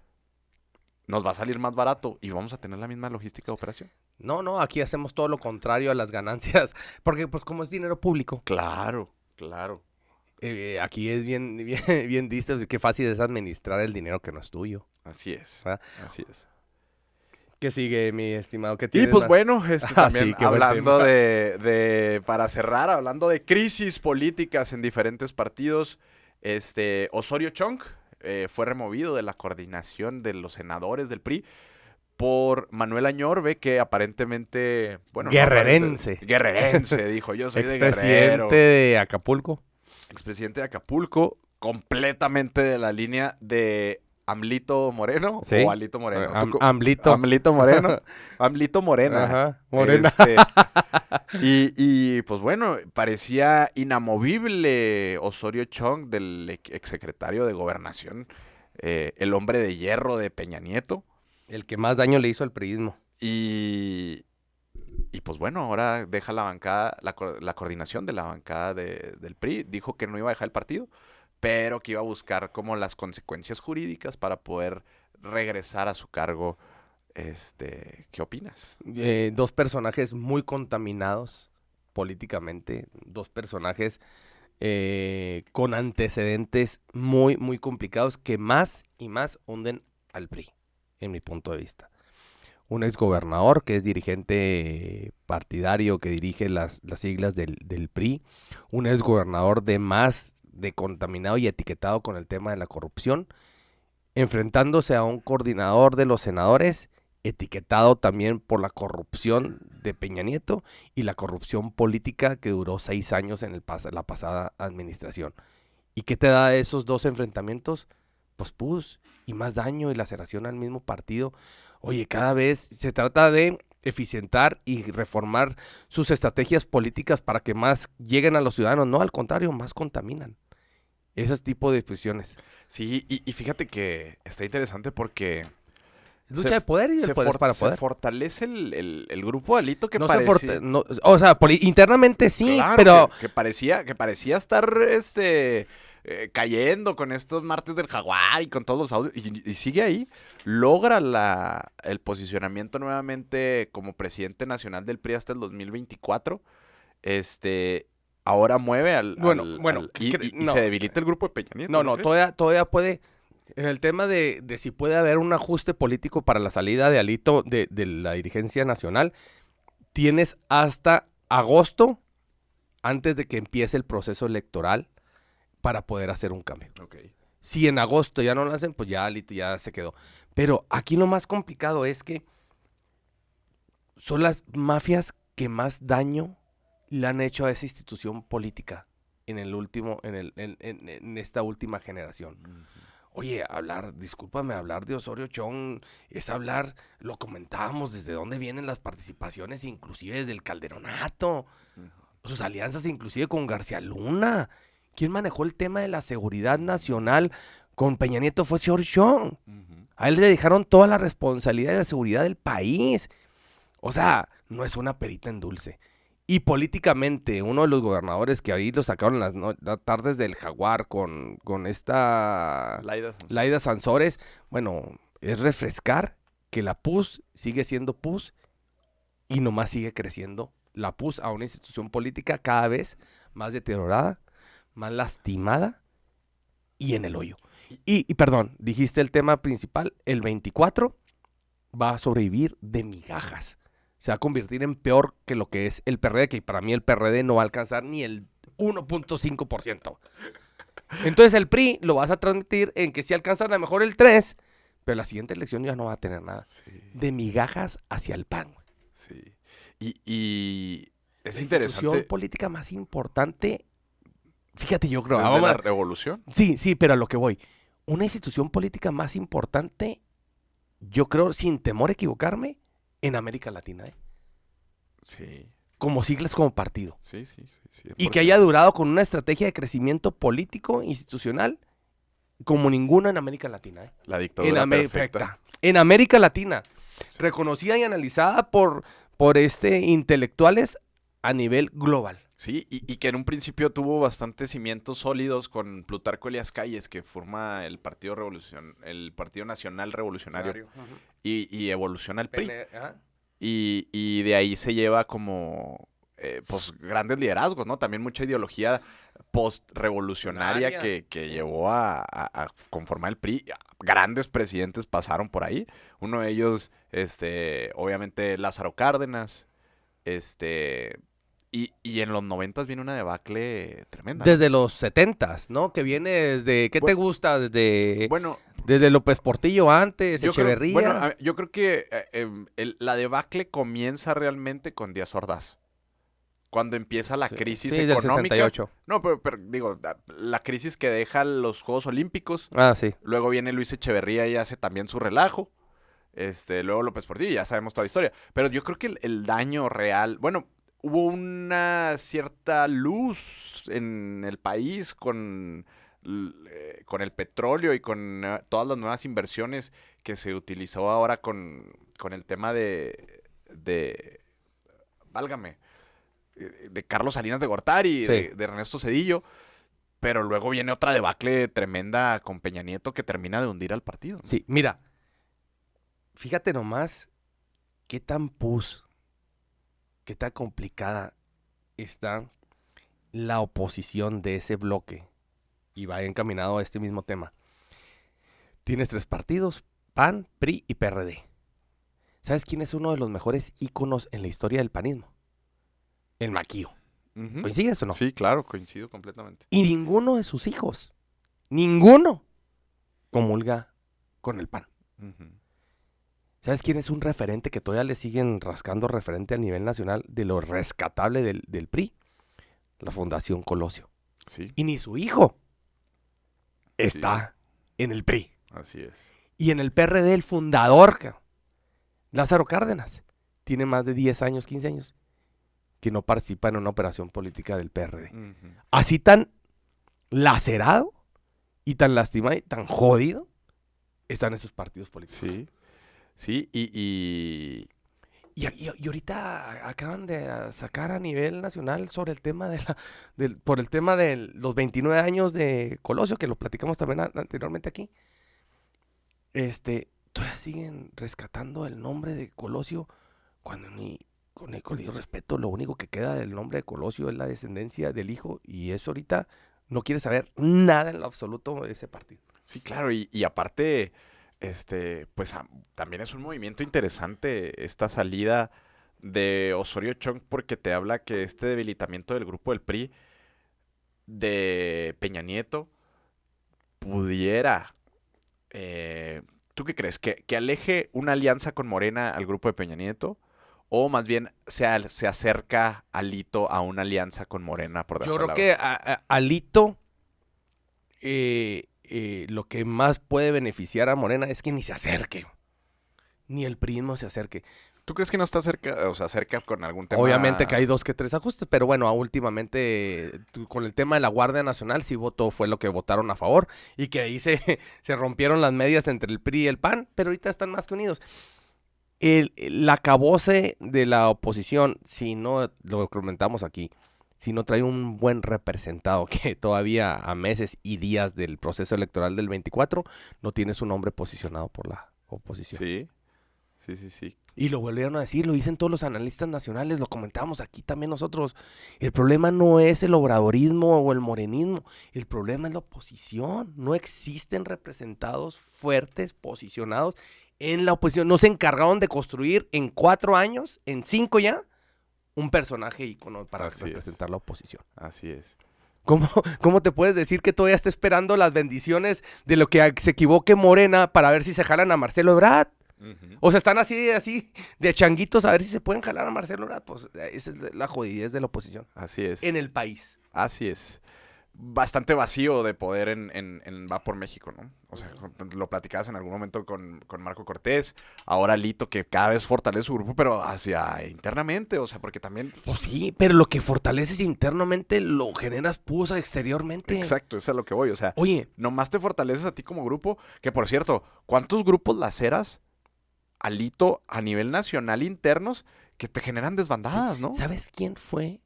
Nos va a salir más barato y vamos a tener la misma logística de operación. No, aquí hacemos todo lo contrario a las ganancias, porque pues como es dinero público, Claro, claro. aquí es bien dicho, qué fácil es administrar el dinero que no es tuyo. Así es. ¿Verdad? Así es. ¿Qué sigue, mi estimado? ¿Qué Y tienes pues más? bueno, también Sí, qué buen hablando tema. para cerrar, hablando de crisis políticas en diferentes partidos, Osorio Chong fue removido de la coordinación de los senadores del PRI por Manuel Añorbe, que aparentemente, bueno, Guerrerense. guerrerense, dijo, yo soy de Guerrero. Expresidente de Acapulco. Expresidente de Acapulco, completamente de la línea de Amlito Moreno Sí. o Alito Moreno. Amlito. Amlito Moreno. Amlito Morena. Ajá, Morena. Y pues bueno, parecía inamovible Osorio Chong, del exsecretario de Gobernación, el hombre de hierro de Peña Nieto. El que más daño le hizo al priismo. Y pues bueno, ahora deja la bancada, la coordinación de la bancada del PRI. Dijo que no iba a dejar el partido, pero que iba a buscar como las consecuencias jurídicas para poder regresar a su cargo. ¿Qué opinas? Dos personajes muy contaminados políticamente, dos personajes con antecedentes muy, muy complicados que más y más hunden al PRI, en mi punto de vista. Un exgobernador que es dirigente partidario que dirige las siglas del PRI, un exgobernador de contaminado y etiquetado con el tema de la corrupción, enfrentándose a un coordinador de los senadores etiquetado también por la corrupción de Peña Nieto y la corrupción política que duró 6 años en la pasada administración. ¿Y qué te da esos dos enfrentamientos? Pues y más daño y laceración al mismo partido. Oye, cada vez se trata de eficientar y reformar sus estrategias políticas para que más lleguen a los ciudadanos. No, al contrario, más contaminan. Ese tipo de decisiones. Sí, y fíjate que está interesante porque Es lucha de poder y el poder es para se poder. fortalece el grupo Alito que No parecía... o sea, internamente sí, Claro, pero que parecía estar cayendo con estos martes del Jaguar y con todos los audios. Y sigue ahí. Logra el posicionamiento nuevamente como presidente nacional del PRI hasta el 2024. Ahora mueve y se debilita el grupo de Peña Nieto. no, crees? todavía puede. En el tema de si puede haber un ajuste político para la salida de Alito de la dirigencia nacional, tienes hasta agosto, antes de que empiece el proceso electoral, para poder hacer un cambio. Okay. Si en agosto ya no lo hacen, pues ya Alito ya se quedó. Pero aquí lo más complicado es que son las mafias que más daño le han hecho a esa institución política en esta última generación. Oye, discúlpame, hablar de Osorio Chong es hablar, lo comentábamos, desde dónde vienen las participaciones, inclusive desde el Calderonato, sus alianzas inclusive con García Luna. ¿Quién manejó el tema de la seguridad nacional con Peña Nieto? Fue Osorio Chong. A él le dejaron toda la responsabilidad de la seguridad del país. O sea, no es una perita en dulce. Y políticamente, uno de los gobernadores que ahí lo sacaron las tardes del Jaguar con esta Laida Sansores, bueno, es refrescar que la PUS sigue siendo PUS y nomás sigue creciendo la PUS a una institución política cada vez más deteriorada, más lastimada y en el hoyo. Y perdón, dijiste el tema principal, el 24 va a sobrevivir de migajas. Se va a convertir en peor que lo que es el PRD, que para mí el PRD no va a alcanzar ni el 1.5%. Entonces el PRI lo vas a transmitir en que si alcanza a lo mejor el 3%, pero la siguiente elección ya no va a tener nada. Sí. De migajas hacia el pan. Sí. Y es la interesante. La institución política más importante, fíjate, yo creo. ¿Desde la revolución? Sí, pero a lo que voy. Una institución política más importante, yo creo, sin temor a equivocarme, en América Latina, Sí. Como siglas, como partido. Sí. Y que haya durado con una estrategia de crecimiento político, institucional, como ninguno en América Latina. La dictadura perfecta. En América Latina. Reconocida y analizada por intelectuales a nivel global. Sí, y que en un principio tuvo bastantes cimientos sólidos con Plutarco Elías Calles, que forma el Partido Nacional Revolucionario, y evoluciona el PRI. Y de ahí se lleva como pues grandes liderazgos, ¿no? También mucha ideología post-revolucionaria que llevó a conformar el PRI. Grandes presidentes pasaron por ahí. Uno de ellos, obviamente, Lázaro Cárdenas, y en los 90s viene una debacle tremenda. Desde los 70s, ¿no? Que viene desde, ¿qué te gusta? Desde López Portillo antes, Echeverría. Yo creo que la debacle comienza realmente con Díaz Ordaz. Cuando empieza la crisis económica. Del 68. No, pero digo, la crisis que deja los Juegos Olímpicos. Sí. Luego viene Luis Echeverría y hace también su relajo. Luego López Portillo, ya sabemos toda la historia. Pero yo creo que el daño real, bueno, hubo una cierta luz en el país con el petróleo y con todas las nuevas inversiones que se utilizó ahora con el tema de válgame, de Carlos Salinas de Gortari, Sí. de Ernesto Zedillo, pero luego viene otra debacle tremenda con Peña Nieto que termina de hundir al partido, ¿no? Sí, mira, fíjate nomás qué tan qué tan complicada está la oposición de ese bloque, y va encaminado a este mismo tema. Tienes 3 partidos, PAN, PRI y PRD. ¿Sabes quién es uno de los mejores íconos en la historia del panismo? El Maquío. Uh-huh. ¿Coincides o no? Sí, claro, coincido completamente. Y ninguno de sus hijos, ninguno, comulga con el PAN. Uh-huh. ¿Sabes quién es un referente que todavía le siguen rascando referente a nivel nacional de lo rescatable del PRI? La Fundación Colosio. Sí. Y ni su hijo está en el PRI. Así es. Y en el PRD el fundador, Lázaro Cárdenas, tiene más de 10 años, 15 años, que no participa en una operación política del PRD. Uh-huh. Así tan lacerado y tan lastimado y tan jodido están esos partidos políticos. Sí. Sí, y ahorita acaban de sacar a nivel nacional sobre el tema por el tema de los 29 años de Colosio, que lo platicamos también anteriormente aquí. Todavía siguen rescatando el nombre de Colosio cuando ni con el respeto, lo único que queda del nombre de Colosio es la descendencia del hijo, y eso ahorita no quiere saber nada en lo absoluto de ese partido. Sí, claro, y aparte, pues también es un movimiento interesante esta salida de Osorio Chong, porque te habla que este debilitamiento del grupo del PRI de Peña Nieto pudiera, ¿tú qué crees? ¿Que aleje una alianza con Morena al grupo de Peña Nieto? ¿O más bien se acerca Alito a una alianza con Morena por debajo? Yo creo que Alito lo que más puede beneficiar a Morena es que ni se acerque. Ni el PRIismo se acerque. ¿Tú crees que no está cerca, o sea, cerca con algún tema? Obviamente que hay 2 que 3 ajustes, pero bueno, últimamente con el tema de la Guardia Nacional sí fue lo que votaron a favor, y que ahí se rompieron las medias entre el PRI y el PAN, pero ahorita están más que unidos. El acabose de la oposición, si no, lo comentamos aquí, si no trae un buen representado, que todavía a meses y días del proceso electoral del 24, no tiene su nombre posicionado por la oposición. Sí. Y lo volvieron a decir, lo dicen todos los analistas nacionales, lo comentábamos aquí también nosotros. El problema no es el obradorismo o el morenismo, el problema es la oposición. No existen representados fuertes, posicionados en la oposición. No se encargaron de construir en 4 años, en 5 ya, un personaje ícono para representar la oposición. Así es. ¿Cómo te puedes decir que todavía está esperando las bendiciones de lo que se equivoque Morena para ver si se jalan a Marcelo Ebrard? Uh-huh. O sea, están así de changuitos a ver si se pueden jalar a Marcelo Ebrard. Pues esa es la jodidez de la oposición. Así es. En el país. Así es. bastante vacío de poder en Va por México, ¿no? O sea, lo platicabas en algún momento con Marco Cortés, ahora Lito, que cada vez fortalece su grupo, pero hacia internamente, o sea, porque también... Pues sí, pero lo que fortaleces internamente lo generas pusa exteriormente. Exacto, eso es a lo que voy, o sea, Oye, nomás te fortaleces a ti como grupo, que por cierto, ¿cuántos grupos laceras a Lito a nivel nacional internos que te generan desbandadas, ¿no? ¿sabes quién fue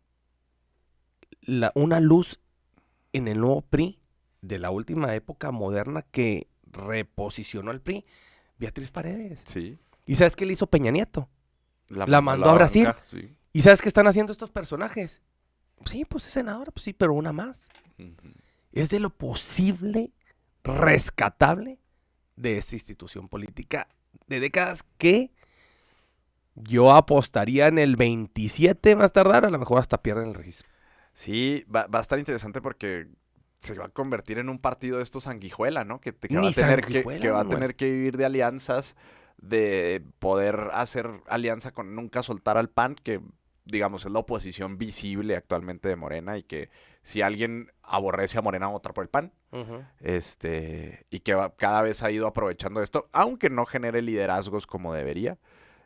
una luz en el nuevo PRI de la última época moderna que reposicionó al PRI? Beatriz Paredes. Sí. ¿Y sabes qué le hizo Peña Nieto? La mandó a Brasil. banca, sí. ¿Y sabes qué están haciendo estos personajes? Sí, pues es senadora, pues sí, pero una más. Ujú. Es de lo posible rescatable de esta institución política de décadas que yo apostaría en el 27 más tardar, a lo mejor hasta pierden el registro. Sí, va a estar interesante porque se va a convertir en un partido de estos sanguijuela, ¿no? Que va Ni a tener sanguijuela, que va a Manuel. tener que vivir de alianzas, de poder hacer alianza con nunca soltar al PAN, que digamos es la oposición visible actualmente de Morena y que si alguien aborrece a Morena va a votar por el PAN. Y que cada vez ha ido aprovechando esto, aunque no genere liderazgos como debería.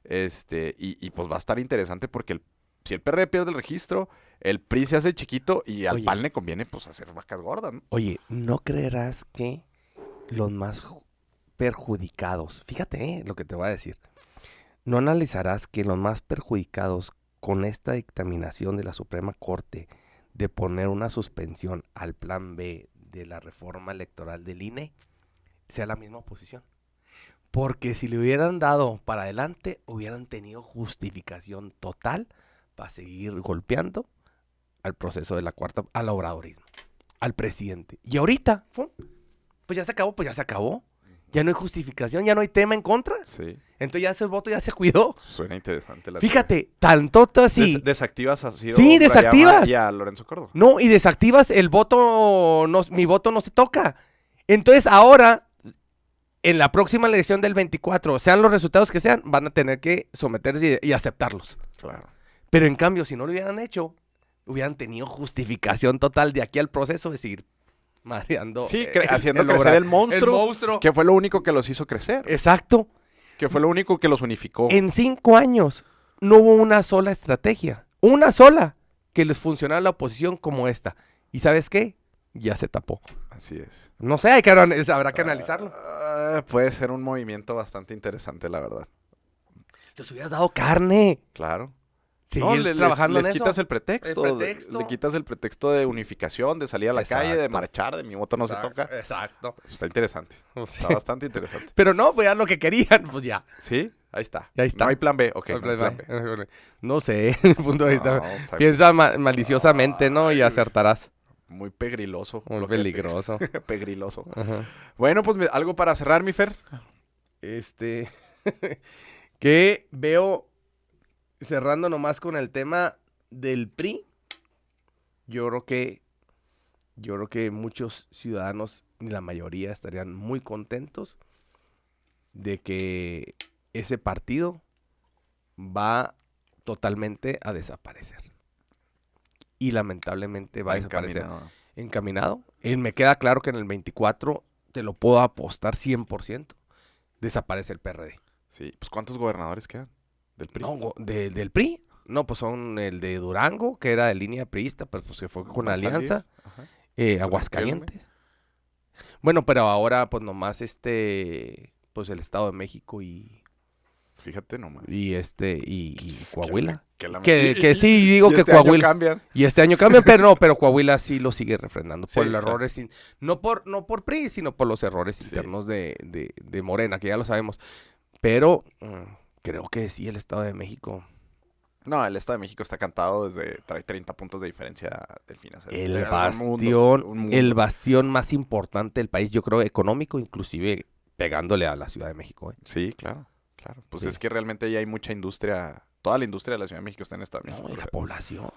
Y pues va a estar interesante porque si el PRD pierde el registro, el PRI se hace chiquito y al Oye. PAN le conviene pues hacer vacas gordas, ¿no? Oye, ¿no creerás que los más perjudicados, fíjate lo que te voy a decir, no analizarás que los más perjudicados con esta dictaminación de la Suprema Corte de poner una suspensión al plan B de la reforma electoral del INE sea la misma oposición? Porque si le hubieran dado para adelante, hubieran tenido justificación total para seguir golpeando al proceso de la cuarta, al obradorismo, al presidente. Y ahorita, ¡fum!, pues ya se acabó, pues ya se acabó. Ya no hay justificación, ya no hay tema en contra. Sí, Entonces ya ese voto ya se cuidó. suena interesante. Fíjate, tanto así. Desactivas así. Sí, desactivas. Y a Lorenzo Córdoba. No, y desactivas el voto, no, mi voto no se toca. Entonces ahora, en la próxima elección del 24, sean los resultados que sean, van a tener que someterse y aceptarlos. Claro. Pero en cambio, si no lo hubieran hecho, hubieran tenido justificación total de aquí al proceso de seguir mareando. Sí, haciendo crecer el monstruo, El monstruo. que fue lo único que los hizo crecer. Exacto. Que fue lo único que los unificó. En 5 años no hubo una sola estrategia, una sola, que les funcionara a la oposición como esta. ¿Y sabes qué? Ya se tapó. Así es. No sé, habrá que analizarlo. Puede ser un movimiento bastante interesante, la verdad. Les hubieras dado carne. Claro. Seguir trabajando les en eso. quitas el pretexto. El pretexto. Le quitas el pretexto de unificación, de salir a la Exacto. calle, de marchar, de mi voto no se toca. Exacto. Está interesante. Sí. Está bastante interesante. Pero no, pues ya lo que querían, pues ya. ¿Sí? Ahí está. Ahí está. No hay plan B. Ok, no hay plan B. No sé, desde mi punto de vista. No, está Piensa maliciosamente, ¿no? Y Ay, acertarás. muy pegriloso. Muy lo que te- peligroso. Pegriloso. Ajá. Bueno, pues algo para cerrar, mi Fer. Que veo, cerrando nomás con el tema del PRI, yo creo que muchos ciudadanos, y la mayoría, estarían muy contentos de que ese partido va totalmente a desaparecer. Y lamentablemente va a desaparecer. Encaminado. Me queda claro que en el 24 te lo puedo apostar 100%. Desaparece el PRD. Sí, pues ¿cuántos gobernadores quedan del PRI? No, del PRI. No, pues son el de Durango, que era de línea priista, pero pues se fue con ¿Va a salir? alianza. Ajá. Aguascalientes. Bueno, pero ahora pues nomás pues el Estado de México y Fíjate nomás. y Coahuila. Que Que sí, digo y que este año Coahuila. cambian. Y este año cambian, pero Coahuila sí lo sigue refrendando por Sí, los claro. errores, no por PRI, sino por los errores Sí. internos de Morena, que ya lo sabemos. Pero creo que sí, el Estado de México. No, el Estado de México está cantado trae 30 puntos de diferencia del fin. O sea, El es un mundo. el bastión más importante del país, yo creo, económico, inclusive pegándole a la Ciudad de México. Sí, claro. Pues Sí. es que realmente ya hay mucha industria. Toda la industria de la Ciudad de México está en el Estado de No, México. y la población,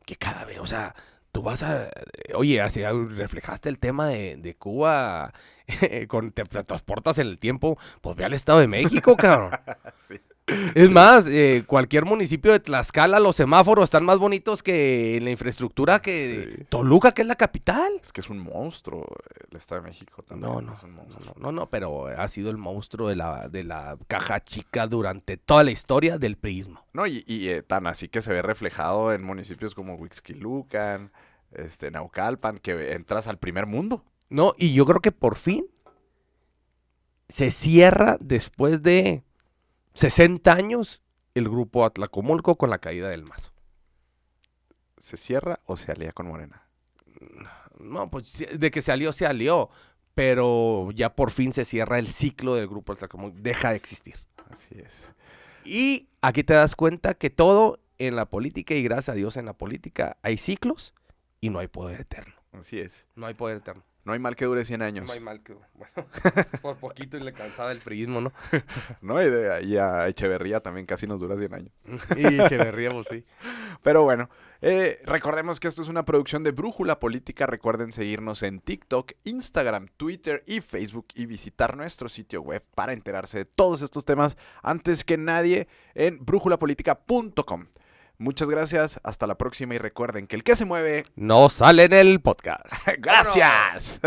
que cada vez, o sea, tú vas a... Oye, reflejaste el tema de Cuba te transportas en el tiempo, pues ve al Estado de México, cabrón. Sí. Es más, cualquier municipio de Tlaxcala, los semáforos están más bonitos que en la infraestructura que Sí. Toluca, que es la capital. Es que es un monstruo el Estado de México también. No, Es un monstruo. no, pero ha sido el monstruo de la caja chica durante toda la historia del priismo. No, y tan así que se ve reflejado en municipios como Huixquilucan, Naucalpan, que entras al primer mundo. No, y yo creo que por fin se cierra después de 60 años el grupo Atlacomulco con la caída del Mazo. ¿Se cierra o se alía con Morena? No, pues de que se alió, pero ya por fin se cierra el ciclo del grupo Atlacomulco, deja de existir. Así es. Y aquí te das cuenta que todo en la política, y gracias a Dios en la política, hay ciclos y no hay poder eterno. Así es. No hay poder eterno. No hay mal que dure 100 años. No hay mal que... Bueno, por poquito y le cansaba el priismo, ¿no? No, y a Echeverría también casi nos dura 100 años. Y Echeverría, pues sí. Pero bueno, recordemos que esto es una producción de Brújula Política. Recuerden seguirnos en TikTok, Instagram, Twitter y Facebook y visitar nuestro sitio web para enterarse de todos estos temas antes que nadie en brújulapolítica.com. Muchas gracias, hasta la próxima y recuerden que el que se mueve... No sale en el podcast. ¡Gracias!